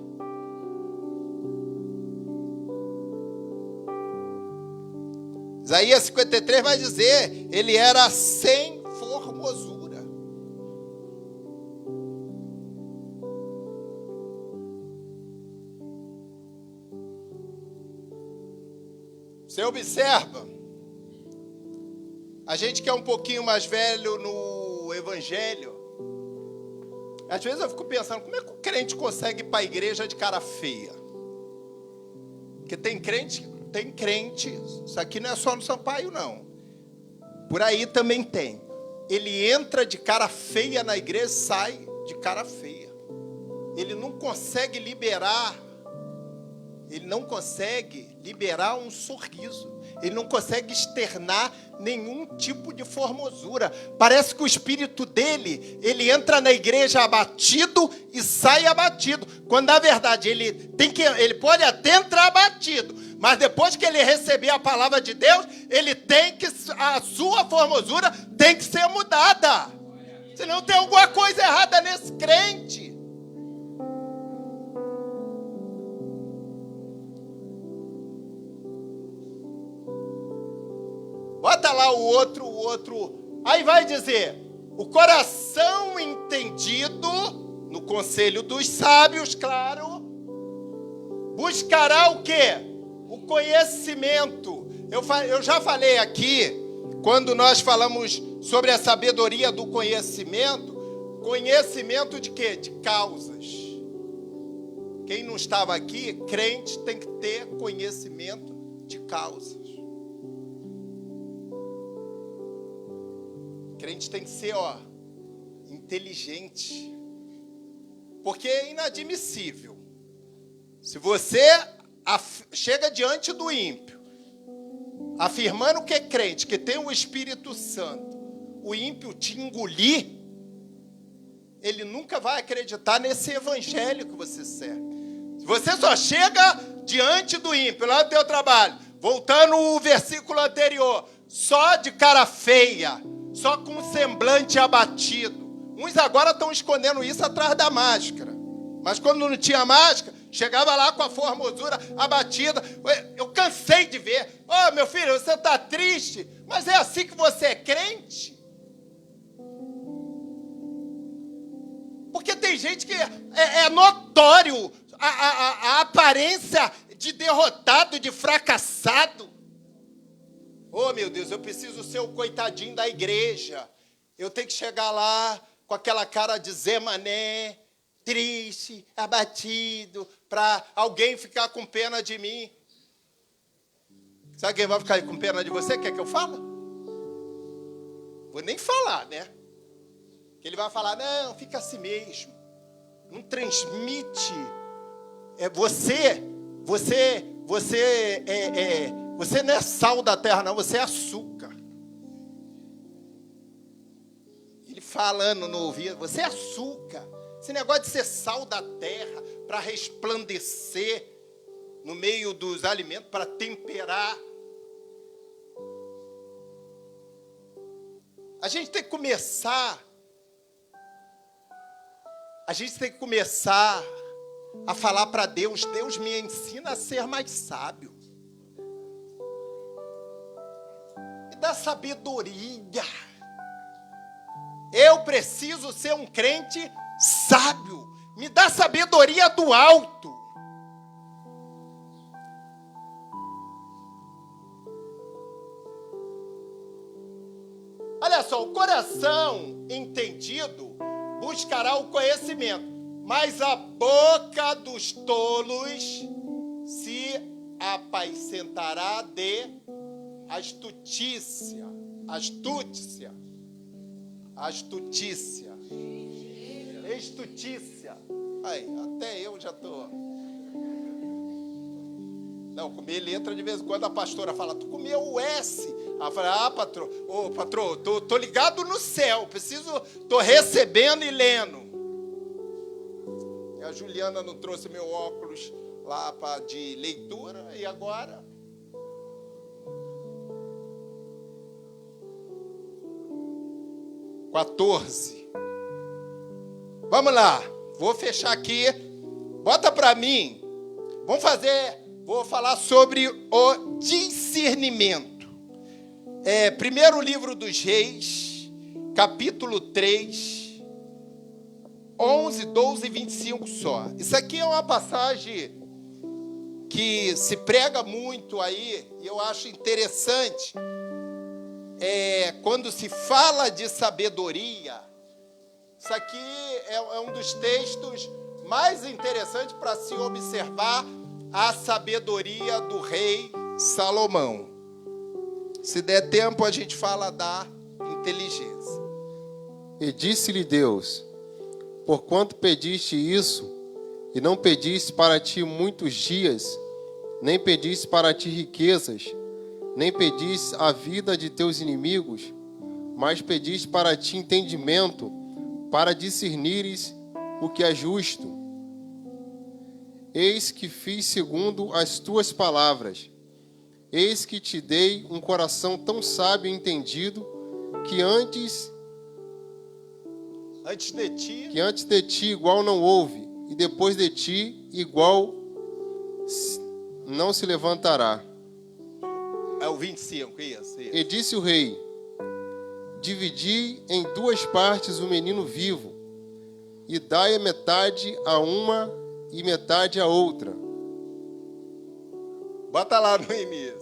Isaías 53 vai dizer, ele era sem formosura. Você observa, a gente que é um pouquinho mais velho no Evangelho, às vezes eu fico pensando, como é que o crente consegue ir para a igreja de cara feia? Porque tem crente, isso aqui não é só no Sampaio, não. Por aí também tem. Ele entra de cara feia na igreja e sai de cara feia. Ele não consegue liberar um sorriso. Ele não consegue externar nenhum tipo de formosura. Parece que o espírito dele, ele entra na igreja abatido e sai abatido. Quando na verdade ele pode até entrar abatido, mas depois que ele receber a palavra de Deus, a sua formosura tem que ser mudada. Senão tem alguma coisa errada nesse crente. Bota lá o outro. Aí vai dizer, o coração entendido, no conselho dos sábios, claro, buscará o quê? O conhecimento. Eu já falei aqui, quando nós falamos sobre a sabedoria do conhecimento, conhecimento de quê? De causas. Quem não estava aqui, crente tem que ter conhecimento de causas. Crente tem que ser, inteligente. Porque é inadmissível. Se você chega diante do ímpio, afirmando que é crente, que tem o Espírito Santo, o ímpio te engolir, ele nunca vai acreditar nesse evangelho que você serve. Se você só chega diante do ímpio, lá no teu trabalho, voltando o versículo anterior, só de cara feia, só com um semblante abatido. Uns agora estão escondendo isso atrás da máscara. Mas quando não tinha máscara, chegava lá com a formosura abatida. Eu cansei de ver. Meu filho, você está triste, mas é assim que você é crente? Porque tem gente que é notório a aparência de derrotado, de fracassado. Meu Deus, eu preciso ser o coitadinho da igreja. Eu tenho que chegar lá com aquela cara de Zé Mané, triste, abatido, para alguém ficar com pena de mim. Sabe quem vai ficar com pena de você? Quer que eu fale? Vou nem falar, né? Que ele vai falar, não, fica assim mesmo. Não transmite. Você não é sal da terra, não. Você é açúcar. Ele falando no ouvido, você é açúcar. Esse negócio de ser sal da terra, para resplandecer no meio dos alimentos, para temperar. A gente tem que começar a falar para Deus, Deus me ensina a ser mais sábio. Me dá sabedoria. Eu preciso ser um crente sábio. Me dá sabedoria do alto. Olha só, o coração entendido buscará o conhecimento, mas a boca dos tolos se apacentará de astutícia. Aí, até eu já tô. Não, comer letra de vez em quando a pastora fala, tu comeu o S. Ela fala, patrão, tô ligado no céu, tô recebendo e lendo. E a Juliana não trouxe meu óculos lá de leitura, e agora? 14. Vamos lá, vou fechar aqui. Bota para mim. Vou falar sobre o discernimento. Primeiro livro dos Reis, capítulo 3, 11, 12 e 25 só. Isso aqui é uma passagem que se prega muito aí, e eu acho interessante. Quando se fala de sabedoria, isso aqui é um dos textos mais interessantes para se observar a sabedoria do rei Salomão. Se der tempo, a gente fala da inteligência. E disse-lhe Deus: porquanto pediste isso, e não pediste para ti muitos dias, nem pediste para ti riquezas, nem pediste a vida de teus inimigos, mas pediste para ti entendimento, para discernires o que é justo. Eis que fiz segundo as tuas palavras. Eis que te dei um coração tão sábio e entendido, que antes de ti igual não houve, e depois de ti igual não se levantará. É o 25, isso. E disse o rei: dividi em duas partes o menino vivo, e dai a metade a uma e metade a outra. Bota lá no início.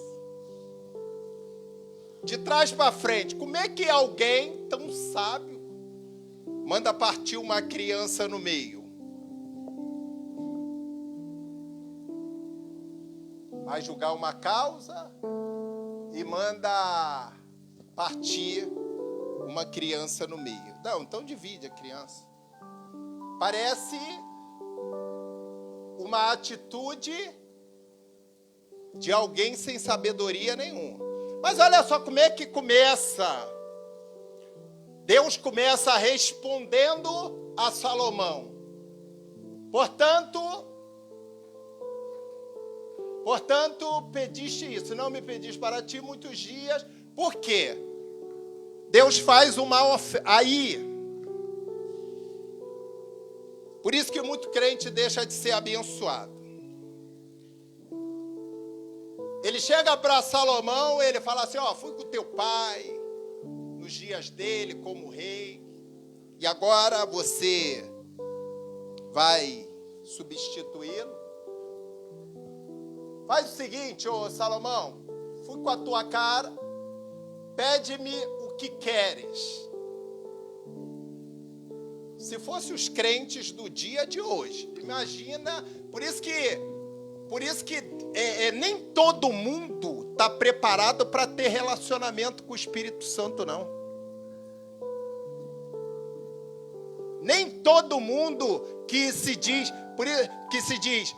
De trás para frente, como é que alguém tão sábio manda partir uma criança no meio? Vai julgar uma causa e manda partir uma criança no meio. Não, então divide a criança. Parece uma atitude de alguém sem sabedoria nenhuma. Mas olha só como é que começa. Deus começa respondendo a Salomão. Portanto, pediste isso, não me pediste para ti muitos dias. Por quê? Deus faz uma oferta. Aí, por isso que muito crente deixa de ser abençoado. Ele chega para Salomão, ele fala assim: fui com teu pai nos dias dele como rei, e agora você vai substituí-lo. Faz o seguinte, Salomão, fui com a tua cara, pede-me o que queres. Se fosse os crentes do dia de hoje, imagina, por isso que nem todo mundo está preparado para ter relacionamento com o Espírito Santo, não. Nem todo mundo que se diz,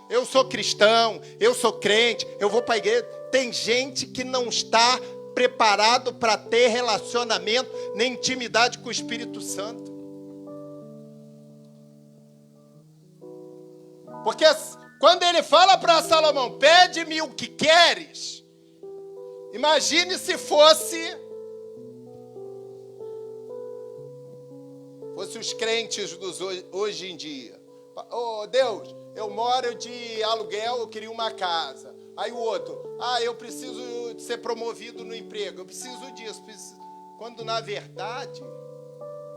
eu sou cristão, eu sou crente, eu vou para a igreja. Tem gente que não está preparado para ter relacionamento nem intimidade com o Espírito Santo. Porque quando ele fala para Salomão, pede-me o que queres, imagine se fosse os crentes dos hoje em dia. Deus, eu moro de aluguel, eu queria uma casa. Aí o outro, eu preciso ser promovido no emprego, eu preciso disso. Quando na verdade,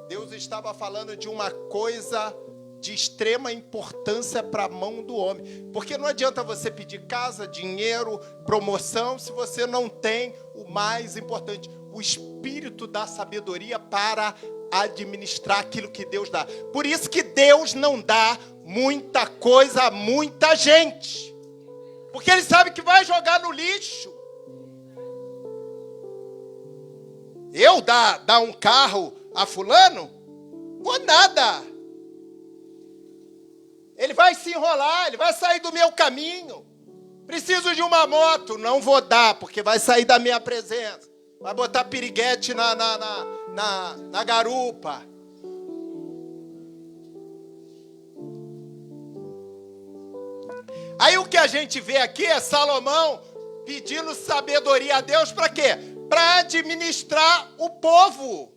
Deus estava falando de uma coisa de extrema importância para a mão do homem. Porque não adianta você pedir casa, dinheiro, promoção, se você não tem o mais importante, o espírito da sabedoria para administrar aquilo que Deus dá. Por isso que Deus não dá muita coisa a muita gente. Porque Ele sabe que vai jogar no lixo. Eu dar um carro a fulano? Vou nada. Ele vai se enrolar, ele vai sair do meu caminho. Preciso de uma moto, não vou dar, porque vai sair da minha presença. Vai botar piriguete na garupa. Aí o que a gente vê aqui é Salomão pedindo sabedoria a Deus para quê? Para administrar o povo.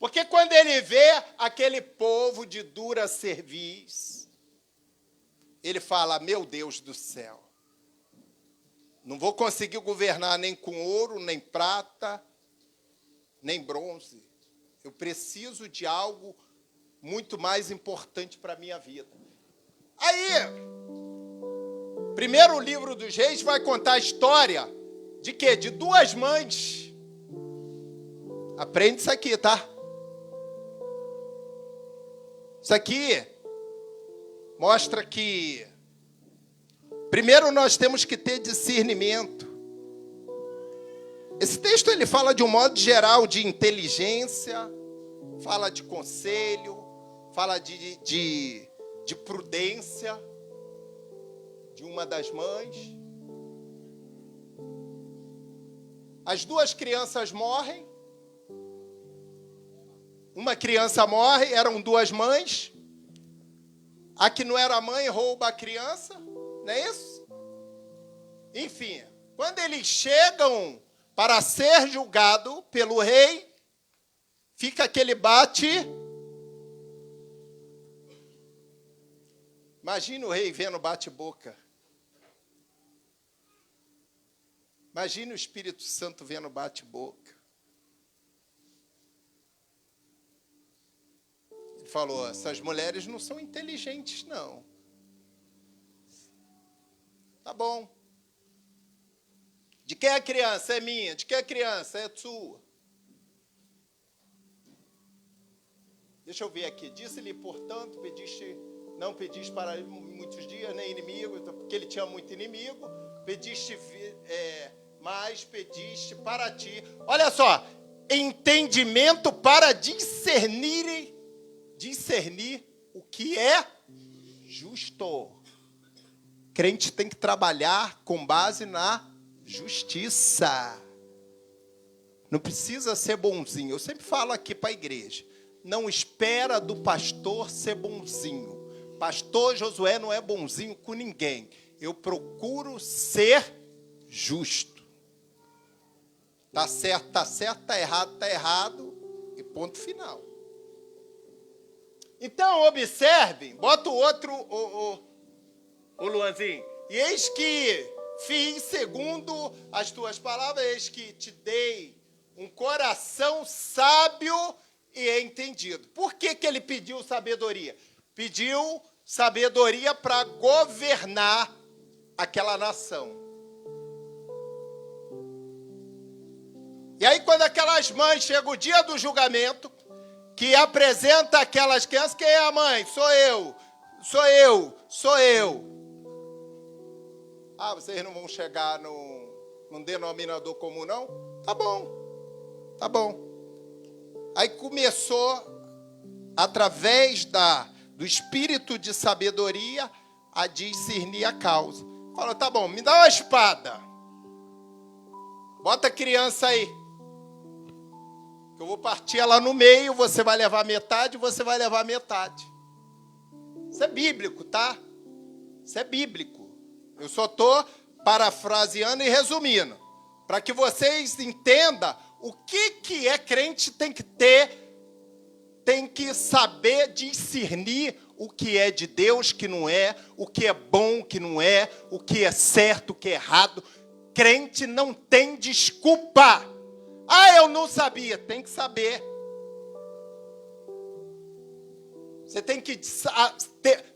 Porque quando ele vê aquele povo de dura cerviz, ele fala, meu Deus do céu, não vou conseguir governar nem com ouro, nem prata, nem bronze. Eu preciso de algo muito mais importante para a minha vida. Aí, primeiro livro dos Reis vai contar a história de quê? De duas mães. Aprende isso aqui, tá? Isso aqui mostra que, primeiro, nós temos que ter discernimento. Esse texto ele fala de um modo geral de inteligência, fala de conselho, fala de prudência de uma das mães. As duas crianças morrem. Uma criança morre, eram duas mães. A que não era mãe rouba a criança, não é isso? Enfim, quando eles chegam para ser julgado pelo rei, fica aquele bate. Imagina o rei vendo bate-boca. Imagina o Espírito Santo vendo bate-boca. Ele falou, essas mulheres não são inteligentes, não. Tá bom. De quem é a criança? É minha. De quem é a criança? É sua. Deixa eu ver aqui. Disse-lhe, portanto, não pediste para ele muitos dias, nem inimigo, porque ele tinha muito inimigo. Pediste mais, pediste para ti. Olha só. Entendimento para discernir o que é justo. Crente tem que trabalhar com base na justiça. Não precisa ser bonzinho. Eu sempre falo aqui para a igreja. Não espera do pastor ser bonzinho. Pastor Josué não é bonzinho com ninguém. Eu procuro ser justo. Tá certo, tá errado. E ponto final. Então, observem. Bota o outro, o Luanzinho. E eis que fiz segundo as tuas palavras, eis que te dei um coração sábio e entendido. Por que ele pediu sabedoria? Pediu sabedoria para governar aquela nação. E aí, quando aquelas mães chegam o dia do julgamento, que apresenta aquelas crianças, quem é a mãe? Sou eu. Ah, vocês não vão chegar num denominador comum, não? Tá bom. Aí começou, através do espírito de sabedoria, a discernir a causa. Falou, tá bom, me dá uma espada. Bota a criança aí. Que eu vou partir ela no meio, você vai levar metade, você vai levar metade. Isso é bíblico, tá? Isso é bíblico. Eu só estou parafraseando e resumindo. Para que vocês entendam o que é crente tem que saber discernir o que é de Deus, que não é, o que é bom, que não é, o que é certo, o que é errado. Crente não tem desculpa. Ah, eu não sabia. Tem que saber. Você tem que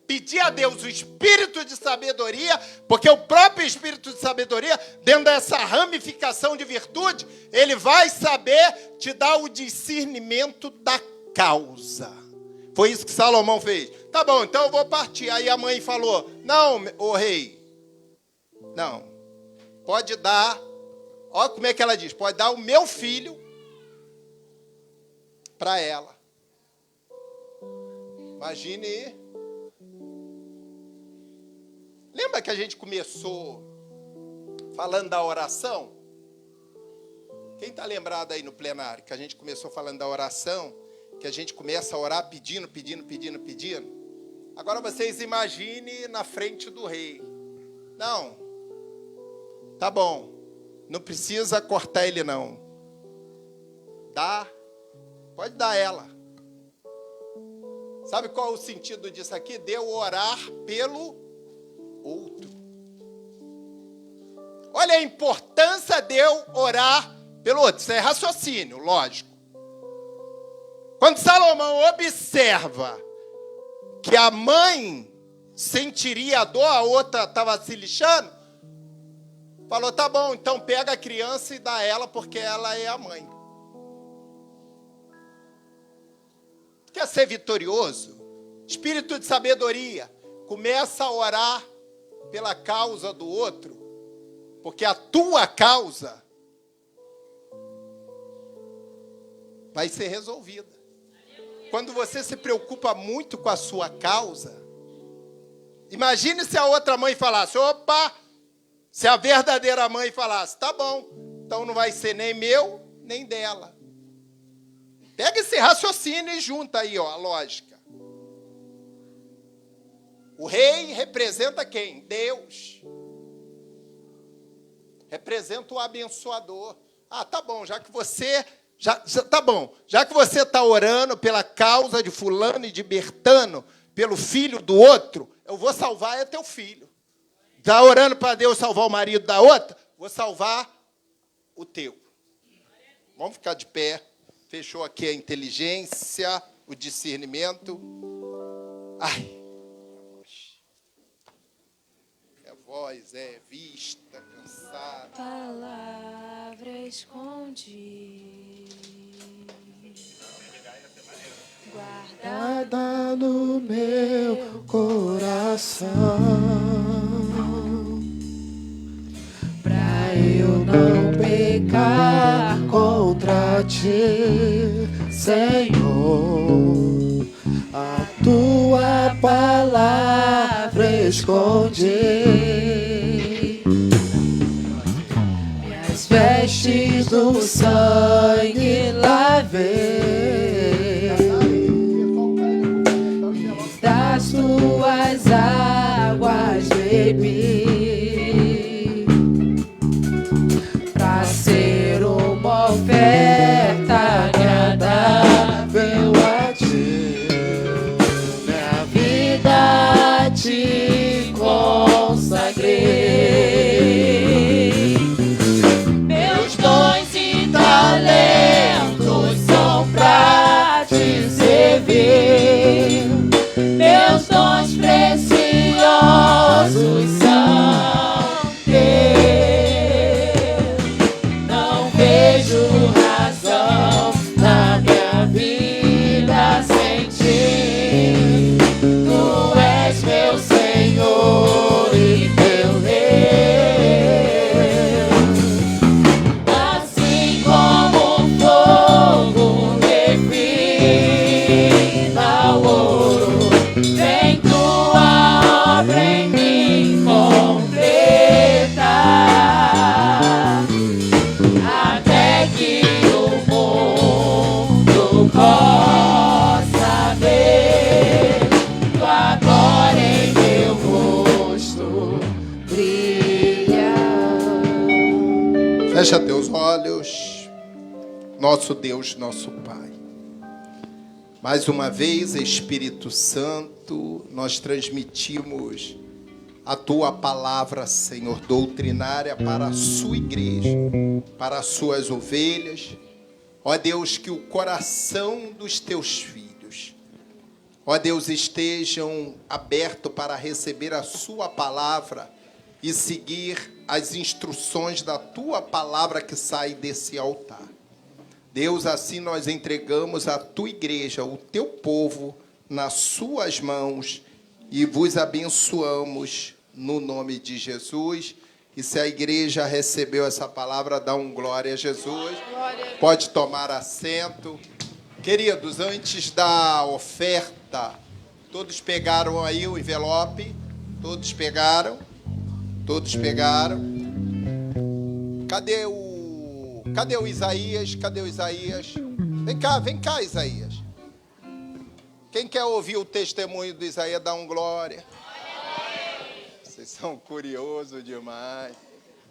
pedir a Deus o espírito de sabedoria, porque o próprio espírito de sabedoria, dentro dessa ramificação de virtude, ele vai saber te dar o discernimento da causa. Foi isso que Salomão fez. Tá bom, então eu vou partir. Aí a mãe falou, não, ô rei, não, pode dar, olha como é que ela diz, pode dar o meu filho para ela. Imagine. Lembra que a gente começou falando da oração? Quem está lembrado aí no plenário? Que a gente começou falando da oração, que a gente começa a orar pedindo. Agora vocês imaginem na frente do rei. Não. Tá bom. Não precisa cortar ele, não. Dá Pode dar ela. Sabe qual é o sentido disso aqui? De eu orar pelo outro. Olha a importância de eu orar pelo outro. Isso é raciocínio, lógico. Quando Salomão observa que a mãe sentiria a dor, a outra estava se lixando, falou, tá bom, então pega a criança e dá ela, porque ela é a mãe. Quer ser vitorioso? Espírito de sabedoria. Começa a orar pela causa do outro, porque a tua causa vai ser resolvida. Quando você se preocupa muito com a sua causa, imagine se a outra mãe falasse, opa, se a verdadeira mãe falasse, tá bom, então não vai ser nem meu, nem dela. Pega esse raciocínio e junta aí, ó, a lógica. O rei representa quem? Deus. Representa o abençoador. Ah, tá bom, já que você está orando pela causa de fulano e de Bertano, pelo filho do outro, eu vou salvar teu filho. Está orando para Deus salvar o marido da outra? Vou salvar o teu. Vamos ficar de pé. Fechou aqui a inteligência, o discernimento. Ai. A voz é vista, cansada. Palavra escondi, guardada no meu coração, pra eu não pecar contra ti, Senhor. A tua palavra escondi, minhas vestes do sangue lavei, das tuas águas bebi, pra ser uma oferta agradável a ti, minha vida te consagrei. Meus dons e talentos são pra te servir, meus dons preciosos são teus. Não vejo razão na minha vida sem ti. Tu és meu Senhor e meu Rei. Assim como o fogo refina o ouro, vem tua obra em mim completar, até que o mundo possa ver tua glória em meu rosto brilhar. Fecha teus olhos, nosso Deus, nosso Pai. Mais uma vez, Espírito Santo, nós transmitimos a tua palavra, Senhor, doutrinária para a sua igreja, para as suas ovelhas. Ó Deus, que o coração dos teus filhos, ó Deus, estejam abertos para receber a sua palavra e seguir as instruções da tua palavra que sai desse altar. Deus, assim nós entregamos a tua igreja, o teu povo, nas suas mãos e vos abençoamos no nome de Jesus. E se a igreja recebeu essa palavra, dá um glória a Jesus. Pode tomar assento. Queridos, antes da oferta, todos pegaram aí o envelope? Todos pegaram? Todos pegaram? Cadê o Isaías? Cadê o Isaías? Vem cá, Isaías. Quem quer ouvir o testemunho do Isaías, dá um glória. Vocês são curiosos demais.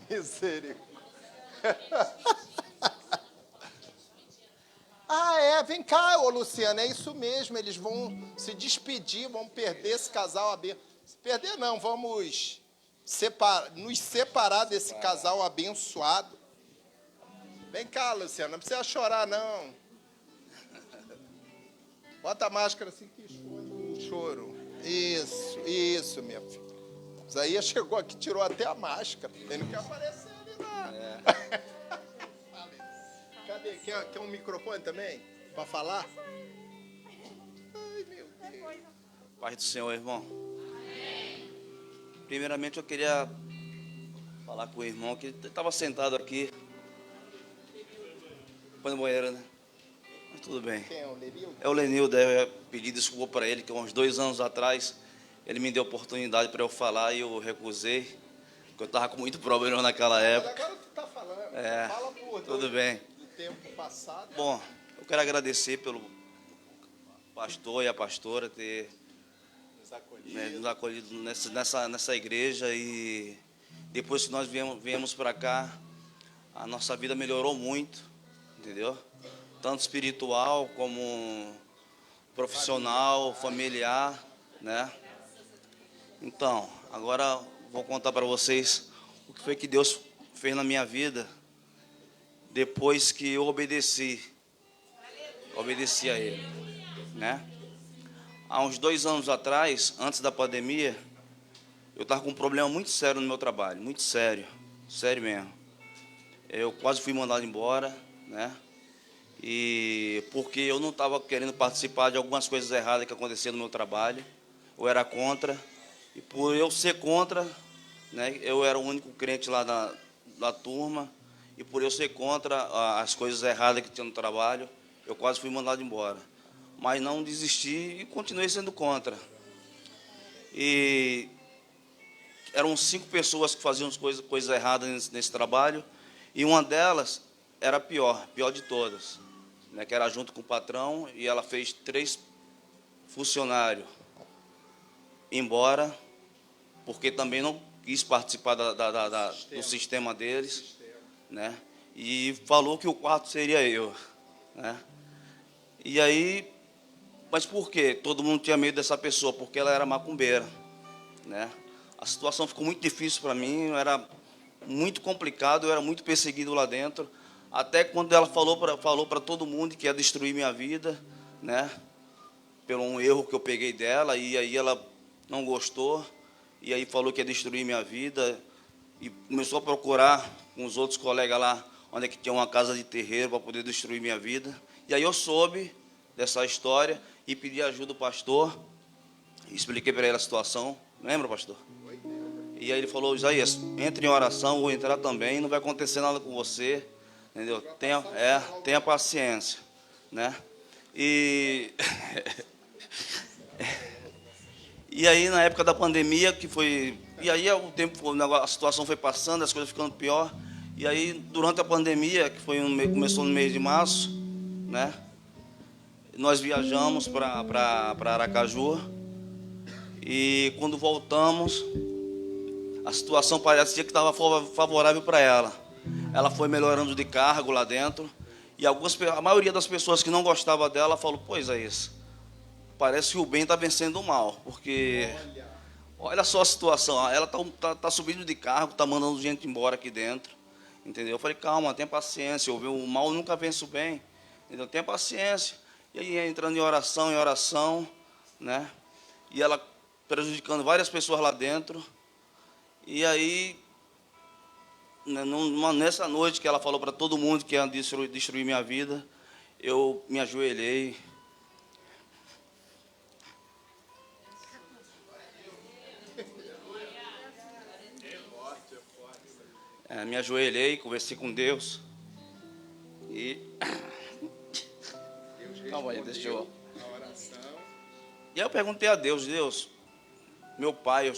Misericórdia. Ah, é, vem cá, ô Luciano, é isso mesmo, eles vão se despedir, vão perder esse casal abençoado. Perder não, vamos nos separar desse casal abençoado. Vem cá, Luciano, não precisa chorar, não. Bota a máscara assim que esconde o choro. Isso, minha filha. Isaías chegou aqui, tirou até a máscara. Ele não quer aparecer ali, não. Cadê? Quer um microfone também? Para falar? Ai, meu Deus. Paz do Senhor, irmão. Primeiramente, eu queria falar com o irmão que estava sentado aqui. Foi no banheiro, né? Mas tudo bem. Quem é o Lenildo? É o Lenildo. Eu ia pedir desculpa para ele, que uns 2 anos atrás ele me deu oportunidade para eu falar e eu recusei, porque eu estava com muito problema naquela época. Agora tu tá falando. É, Fala por tudo bem. do tempo passado. Bom, eu quero agradecer pelo pastor e a pastora ter nos acolhido nessa igreja, e depois que nós viemos para cá, a nossa vida melhorou muito, entendeu? Tanto espiritual como profissional, familiar, né? Então, agora vou contar para vocês o que foi que Deus fez na minha vida depois que eu obedeci a Ele, né? Há uns 2 anos atrás, antes da pandemia, eu estava com um problema muito sério no meu trabalho, muito sério, sério mesmo. Eu quase fui mandado embora, né? E porque eu não estava querendo participar de algumas coisas erradas que aconteciam no meu trabalho, eu era contra, e por eu ser contra, né, eu era o único crente lá da turma, e por eu ser contra as coisas erradas que tinha no trabalho, eu quase fui mandado embora. Mas não desisti e continuei sendo contra. E eram 5 pessoas que faziam coisas erradas nesse trabalho, e uma delas era a pior de todas, né, que era junto com o patrão, e ela fez 3 funcionários embora, porque também não quis participar do sistema deles, né, e falou que o quarto seria eu, né. E aí, mas por quê? Todo mundo tinha medo dessa pessoa, porque ela era macumbeira, né. A situação ficou muito difícil para mim, era muito complicado, eu era muito perseguido lá dentro, até quando ela falou para todo mundo que ia destruir minha vida, né, pelo um erro que eu peguei dela, e aí ela não gostou, e aí falou que ia destruir minha vida, e começou a procurar com os outros colegas lá, onde é que tinha uma casa de terreiro para poder destruir minha vida. E aí eu soube dessa história e pedi ajuda ao pastor, expliquei para ele a situação. Lembra, pastor? E aí ele falou: Isaías, entre em oração, vou entrar também, não vai acontecer nada com você, entendeu? Tenha paciência, né? E e aí na época da pandemia, que foi, e aí o tempo, a situação foi passando, as coisas ficando pior. E aí durante a pandemia, que foi começou no mês de março, né? Nós viajamos para Aracaju, e quando voltamos, a situação parecia que estava favorável para ela. Ela foi melhorando de cargo lá dentro, e a maioria das pessoas que não gostavam dela falou: pois é isso, parece que o bem está vencendo o mal, porque olha só a situação, ela tá subindo de cargo, está mandando gente embora aqui dentro, entendeu? Eu falei: calma, tenha paciência, o mal nunca vence o bem, entendeu? Tenha paciência. E aí entrando em oração, né? E ela prejudicando várias pessoas lá dentro. E aí, nessa noite que ela falou para todo mundo que ia destruir minha vida, eu me ajoelhei. Me ajoelhei, conversei com Deus. E calma aí, deixa eu. E aí eu perguntei a Deus, meu pai,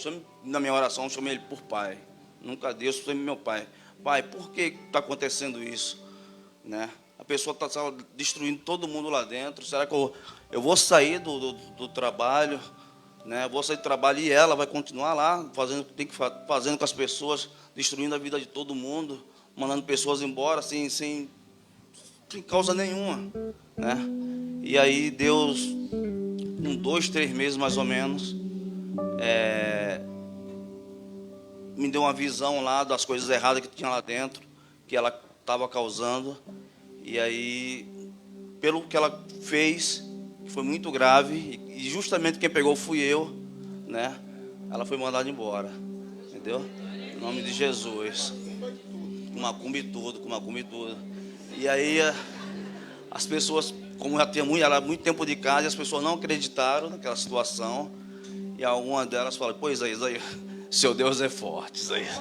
na minha oração eu chamei ele por pai. Nunca Deus, sempre meu pai. Pai, por que está acontecendo isso? Né? A pessoa está destruindo todo mundo lá dentro. Será que eu vou sair do trabalho? Né? Vou sair do trabalho e ela vai continuar lá, fazendo com as pessoas, destruindo a vida de todo mundo, mandando pessoas embora sem sem causa nenhuma, né? E aí Deus, com 2, 3 meses mais ou menos, me deu uma visão lá das coisas erradas que tinha lá dentro, que ela estava causando. E aí, pelo que ela fez, que foi muito grave, e justamente quem pegou fui eu, né? Ela foi mandada embora, entendeu? Em nome de Jesus. Com macumba e tudo, com macumba e tudo. E aí, as pessoas, como já tinha muito tempo de casa, as pessoas não acreditaram naquela situação. E alguma delas falou: pois é, Isaías, seu Deus é forte, Isaías.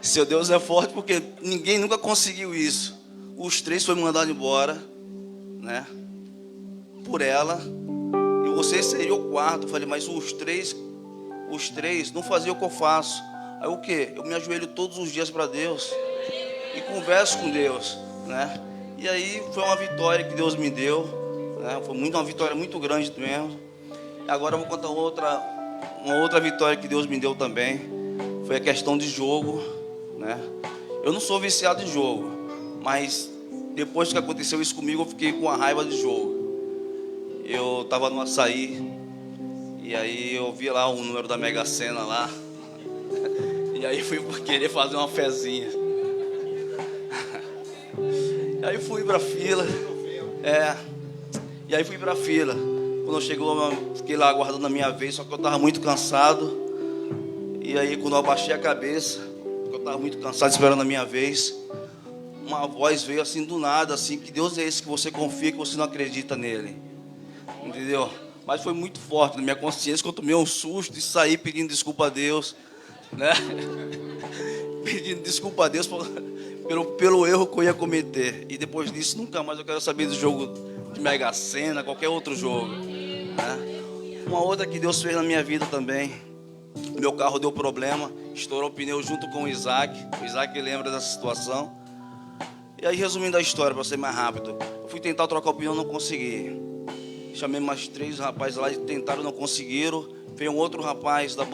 Seu Deus é forte, porque ninguém nunca conseguiu isso. Os 3 foram mandados embora, né? Por ela. E você seria o 4º. Eu falei: mas os três não faziam o que eu faço. Aí o quê? Eu me ajoelho todos os dias para Deus e converso com Deus, né? E aí foi uma vitória que Deus me deu, né? Foi uma vitória muito grande mesmo. Agora eu vou contar uma outra vitória que Deus me deu também. Foi a questão de jogo, né? Eu não sou viciado em jogo, mas depois que aconteceu isso comigo, eu fiquei com a raiva de jogo. Eu estava no açaí, e aí eu vi lá o número da Mega Sena lá, e aí fui querer fazer uma fezinha. E aí fui pra fila, e aí fui pra fila. Quando chegou, eu fiquei lá aguardando a minha vez, só que eu estava muito cansado. E aí, quando eu abaixei a cabeça, eu estava muito cansado esperando a minha vez, uma voz veio assim do nada, assim: que Deus é esse que você confia, que você não acredita nele? Entendeu? Mas foi muito forte na minha consciência, que eu tomei um susto e saí pedindo desculpa a Deus, né? Pedindo desculpa a Deus pelo erro que eu ia cometer. E depois disso, nunca mais eu quero saber do jogo de Mega Sena, qualquer outro jogo, né? Uma outra que Deus fez na minha vida também: meu carro deu problema, estourou o pneu junto com o Isaac. O Isaac lembra dessa situação. E aí, resumindo a história, para ser mais rápido, eu fui tentar trocar o pneu, não consegui. Chamei mais 3 rapazes lá e tentaram, não conseguiram. Veio um outro rapaz da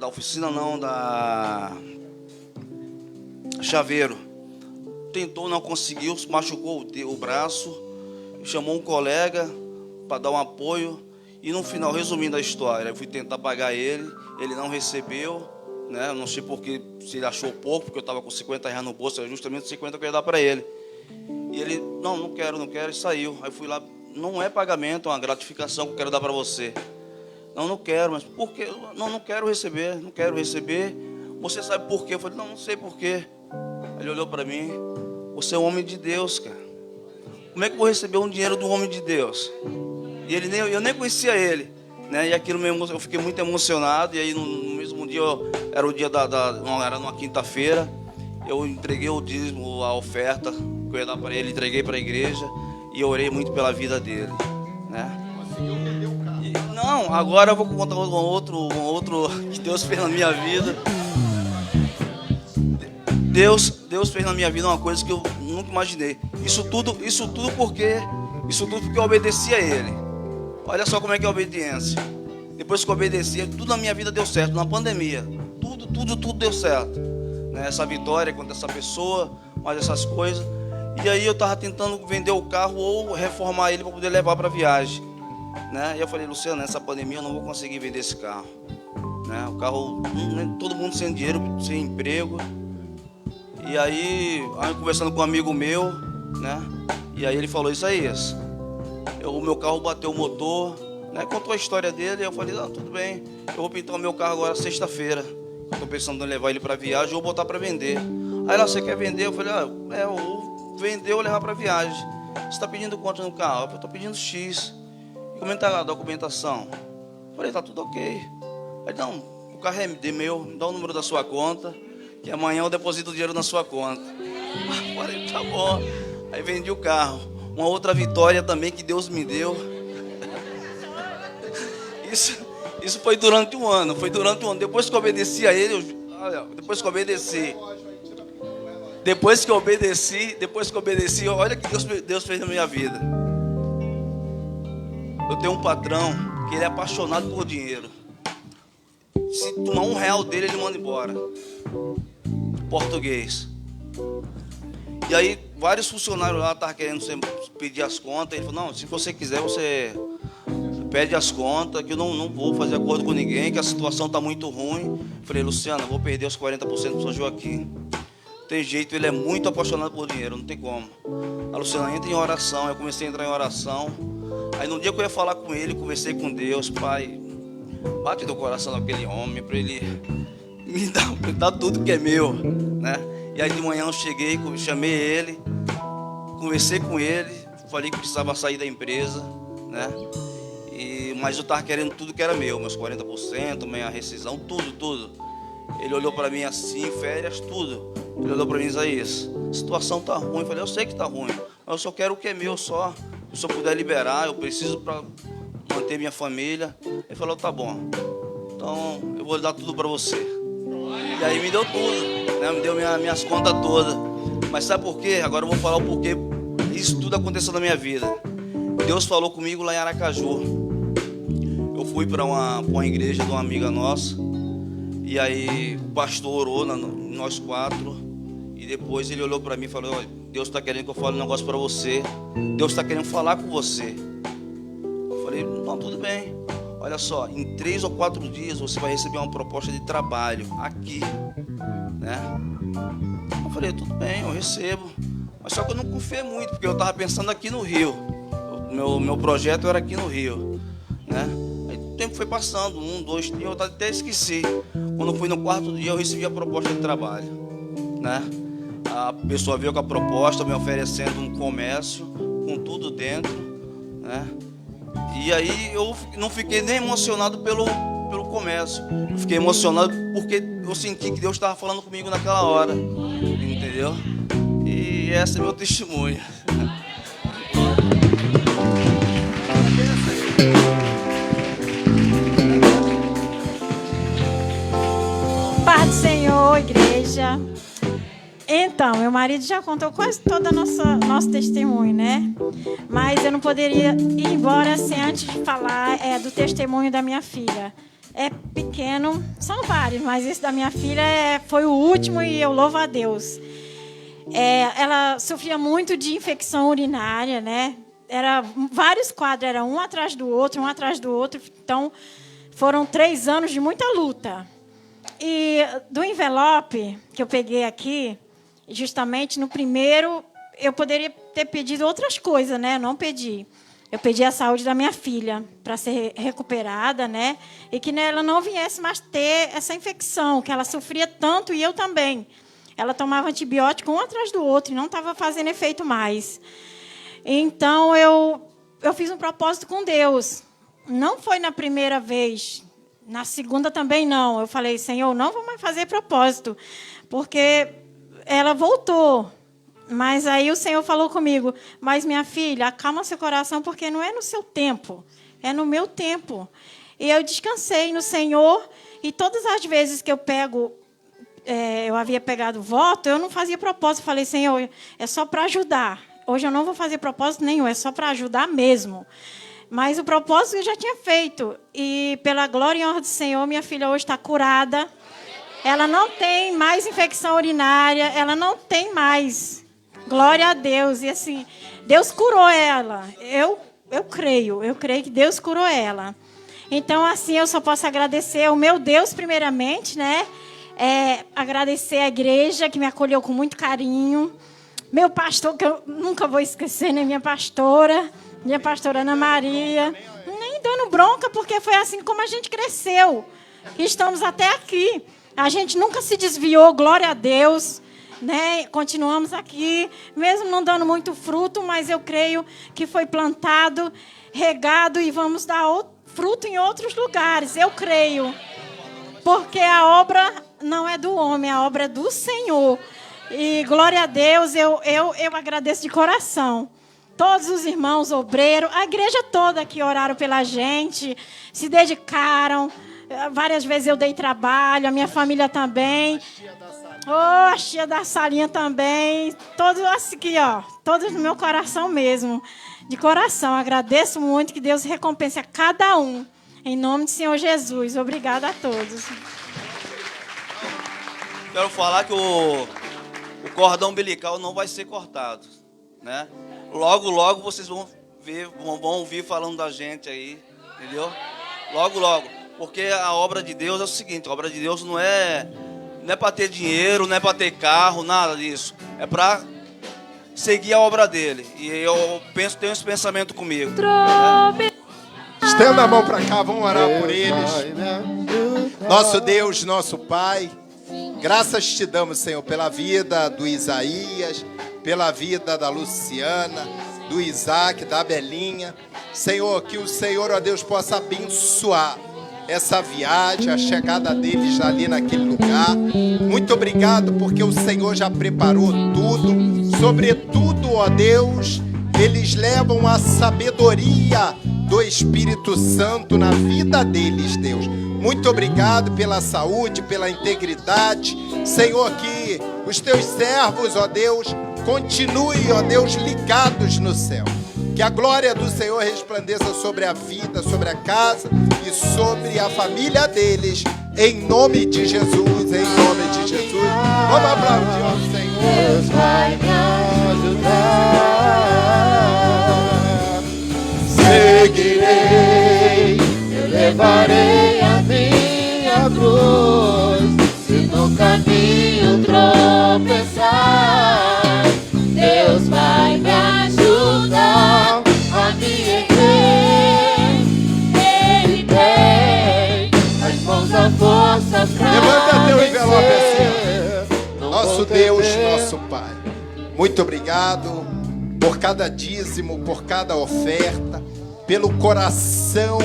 oficina, não, da Chaveiro. Tentou, não conseguiu, machucou o braço. Chamou um colega para dar um apoio. E no final, resumindo a história, eu fui tentar pagar ele não recebeu, né? Eu não sei porque, se ele achou pouco, porque eu estava com R$50 no bolso, era justamente 50 que eu ia dar para ele. E ele: não quero, e saiu. Aí fui lá: não é pagamento, é uma gratificação que eu quero dar para você. Não quero, mas por quê? Não quero receber, não quero receber. Você sabe por quê? Eu falei: não sei por quê. Ele olhou para mim: você é um homem de Deus, cara. Como é que eu vou receber um dinheiro do homem de Deus? E eu nem conhecia ele, né? E aquilo mesmo, eu fiquei muito emocionado. E aí no mesmo dia, era o dia era numa quinta-feira, eu entreguei o dízimo, a oferta que eu ia dar para ele, entreguei para a igreja e orei muito pela vida dele, né? Não, agora eu vou contar um outro que Deus fez na minha vida. Deus fez na minha vida uma coisa que eu nunca imaginei. Isso tudo porque eu obedeci a Ele. Olha só como é que é a obediência. Depois que eu obedeci, tudo na minha vida deu certo. Na pandemia, tudo deu certo, né? Essa vitória contra essa pessoa, mais essas coisas. E aí eu estava tentando vender o carro ou reformar ele para poder levar para viagem, né? E eu falei: Luciano, nessa pandemia eu não vou conseguir vender esse carro, né? O carro, todo mundo sem dinheiro, sem emprego. E aí conversando com um amigo meu, né? E aí ele falou: Isaías, o meu carro bateu o motor, né? Contou a história dele. E eu falei: tudo bem, eu vou pintar o meu carro agora sexta-feira. Estou pensando em levar ele para viagem ou botar para vender. Aí ela: você quer vender? Eu falei: eu vou vender ou levar para viagem. Você está pedindo quanto no carro? Eu estou pedindo X. E como é que tá a documentação? Eu falei: tá tudo ok. Aí: não, o carro é meu, me dá o número da sua conta, que amanhã eu deposito o dinheiro na sua conta. Eu falei: tá bom. Aí vendi o carro. Uma outra vitória também que Deus me deu. Isso foi durante um ano. Depois que eu obedeci a Ele, depois que eu obedeci, olha o que Deus fez na minha vida. Eu tenho um patrão que ele é apaixonado por dinheiro. Se tomar R$1 dele, ele manda embora. português. E aí, vários funcionários lá estavam querendo pedir as contas. Ele falou, não, se você quiser, você pede as contas, que eu não vou fazer acordo com ninguém, que a situação está muito ruim. Eu falei, Luciano, eu vou perder os 40% do São Joaquim. Não tem jeito, ele é muito apaixonado por dinheiro, não tem como. A Luciana entra em oração, eu comecei a entrar em oração. Aí no dia que eu ia falar com ele, conversei com Deus, Pai, bate no coração daquele homem para ele me dar tudo que é meu, né? E aí de manhã eu cheguei, chamei ele, conversei com ele, falei que precisava sair da empresa, né? Mas eu estava querendo tudo que era meu, meus 40%, minha rescisão, tudo. Ele olhou para mim assim, férias, tudo. Ele olhou para mim e disse, Isaías, a situação tá ruim. Eu falei, eu sei que tá ruim, mas eu só quero o que é meu só. Se eu puder liberar, eu preciso para manter minha família. Ele falou, tá bom, então eu vou dar tudo para você. E aí me deu tudo, né? Me deu minhas contas todas. Mas sabe por quê? Agora eu vou falar o porquê isso tudo aconteceu na minha vida. Deus falou comigo lá em Aracaju. Eu fui para uma igreja de uma amiga nossa. E aí o pastor orou, nós 4. E depois ele olhou para mim e falou, Deus está querendo que eu fale um negócio para você. Deus está querendo falar com você. Eu falei, não, tudo bem. Olha só, em 3 ou 4 dias você vai receber uma proposta de trabalho aqui, né? Eu falei, tudo bem, eu recebo. Mas só que eu não confiei muito, porque eu estava pensando aqui no Rio. Meu projeto era aqui no Rio, né? Aí o tempo foi passando, 1, 2 dias, eu até esqueci. Quando fui no 4º dia, eu recebi a proposta de trabalho, né? A pessoa veio com a proposta, me oferecendo um comércio, com tudo dentro, né? E aí eu não fiquei nem emocionado pelo comércio. Eu fiquei emocionado porque eu senti que Deus estava falando comigo naquela hora, entendeu? E esse é meu testemunho. Paz do Senhor, igreja. Então, meu marido já contou quase todo o nosso testemunho, né? Mas eu não poderia ir embora sem antes de falar do testemunho da minha filha. É pequeno, são vários, mas esse da minha filha foi o último e eu louvo a Deus. Ela sofria muito de infecção urinária, né? Era vários quadros, era um atrás do outro. Então, foram 3 anos de muita luta. E do envelope que eu peguei aqui, justamente no primeiro, eu poderia ter pedido outras coisas, né? Não pedi. Eu pedi a saúde da minha filha para ser recuperada, né? E que ela não viesse mais ter essa infecção, que ela sofria tanto e eu também. Ela tomava antibiótico um atrás do outro e não estava fazendo efeito mais. Então, eu fiz um propósito com Deus. Não foi na primeira vez, na segunda também não. Eu falei, Senhor, não vou mais fazer propósito, porque ela voltou. Mas aí o Senhor falou comigo, mas minha filha, acalma seu coração, porque não é no seu tempo, é no meu tempo. E eu descansei no Senhor, e todas as vezes que eu eu havia pegado voto, eu não fazia propósito. Falei, Senhor, é só para ajudar. Hoje eu não vou fazer propósito nenhum, é só para ajudar mesmo. Mas o propósito eu já tinha feito. E pela glória e honra do Senhor, minha filha hoje está curada. Ela não tem mais infecção urinária, ela não tem mais. Glória a Deus. E assim, Deus curou ela. Eu creio que Deus curou ela. Então, assim, eu só posso agradecer ao meu Deus, primeiramente, né? Agradecer a igreja que me acolheu com muito carinho. Meu pastor, que eu nunca vou esquecer, né? Minha pastora Ana Maria. Nem dando bronca, porque foi assim como a gente cresceu. E estamos até aqui. A gente nunca se desviou, glória a Deus. Né? Continuamos aqui, mesmo não dando muito fruto, mas eu creio que foi plantado, regado e vamos dar fruto em outros lugares. Eu creio. Porque a obra não é do homem, a obra é do Senhor. E glória a Deus, eu agradeço de coração. Todos os irmãos obreiros, a igreja toda que oraram pela gente, se dedicaram. Várias vezes eu dei trabalho, a minha família também. A tia da salinha também. Todos aqui, ó. Todos no meu coração mesmo. De coração. Agradeço muito, que Deus recompense a cada um. Em nome do Senhor Jesus. Obrigada a todos. quero falar que o cordão umbilical não vai ser cortado, né? Logo, logo vocês vão ouvir falando da gente aí, entendeu? Logo, logo. Porque a obra de Deus é o seguinte, a obra de Deus não é para ter dinheiro, não é para ter carro, nada disso. É para seguir a obra dele. E eu tenho esse pensamento comigo. Né? Estenda a mão para cá, vamos orar por eles. Nosso Deus, nosso Pai, graças te damos, Senhor, pela vida do Isaías, pela vida da Luciana, do Isaac, da Belinha. Senhor, que o Senhor, ó Deus, possa abençoar essa viagem, a chegada deles ali naquele lugar. Muito obrigado, porque o Senhor já preparou tudo. Sobretudo, ó Deus, eles levam a sabedoria do Espírito Santo na vida deles, Deus. Muito obrigado pela saúde, pela integridade. Senhor, que os teus servos, ó Deus, continuem, ó Deus, ligados no céu. Que a glória do Senhor resplandeça sobre a vida, sobre a casa e sobre a família deles. Em nome de Jesus, em nome de Jesus. Vamos aplaudir ao Senhor. Deus vai me ajudar. Seguirei, eu levarei a minha cruz. Se no caminho tropeçar, Deus vai me ajudar a me erguer. Ele tem as mãos da força pra Levanta teu envelope assim. Não Nosso vou Deus, temer. nosso Pai, muito obrigado por cada dízimo, por cada oferta, pelo coração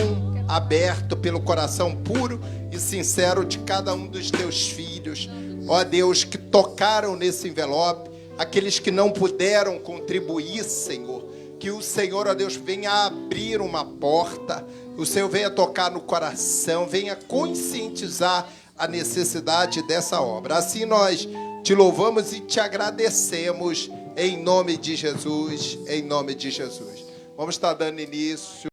aberto, pelo coração puro e sincero de cada um dos teus filhos. Ó Deus, que tocaram nesse envelope, aqueles que não puderam contribuir, Senhor, que o Senhor, ó Deus, venha abrir uma porta, o Senhor venha tocar no coração, venha conscientizar a necessidade dessa obra. Assim nós te louvamos e te agradecemos em nome de Jesus, em nome de Jesus. Vamos estar dando início.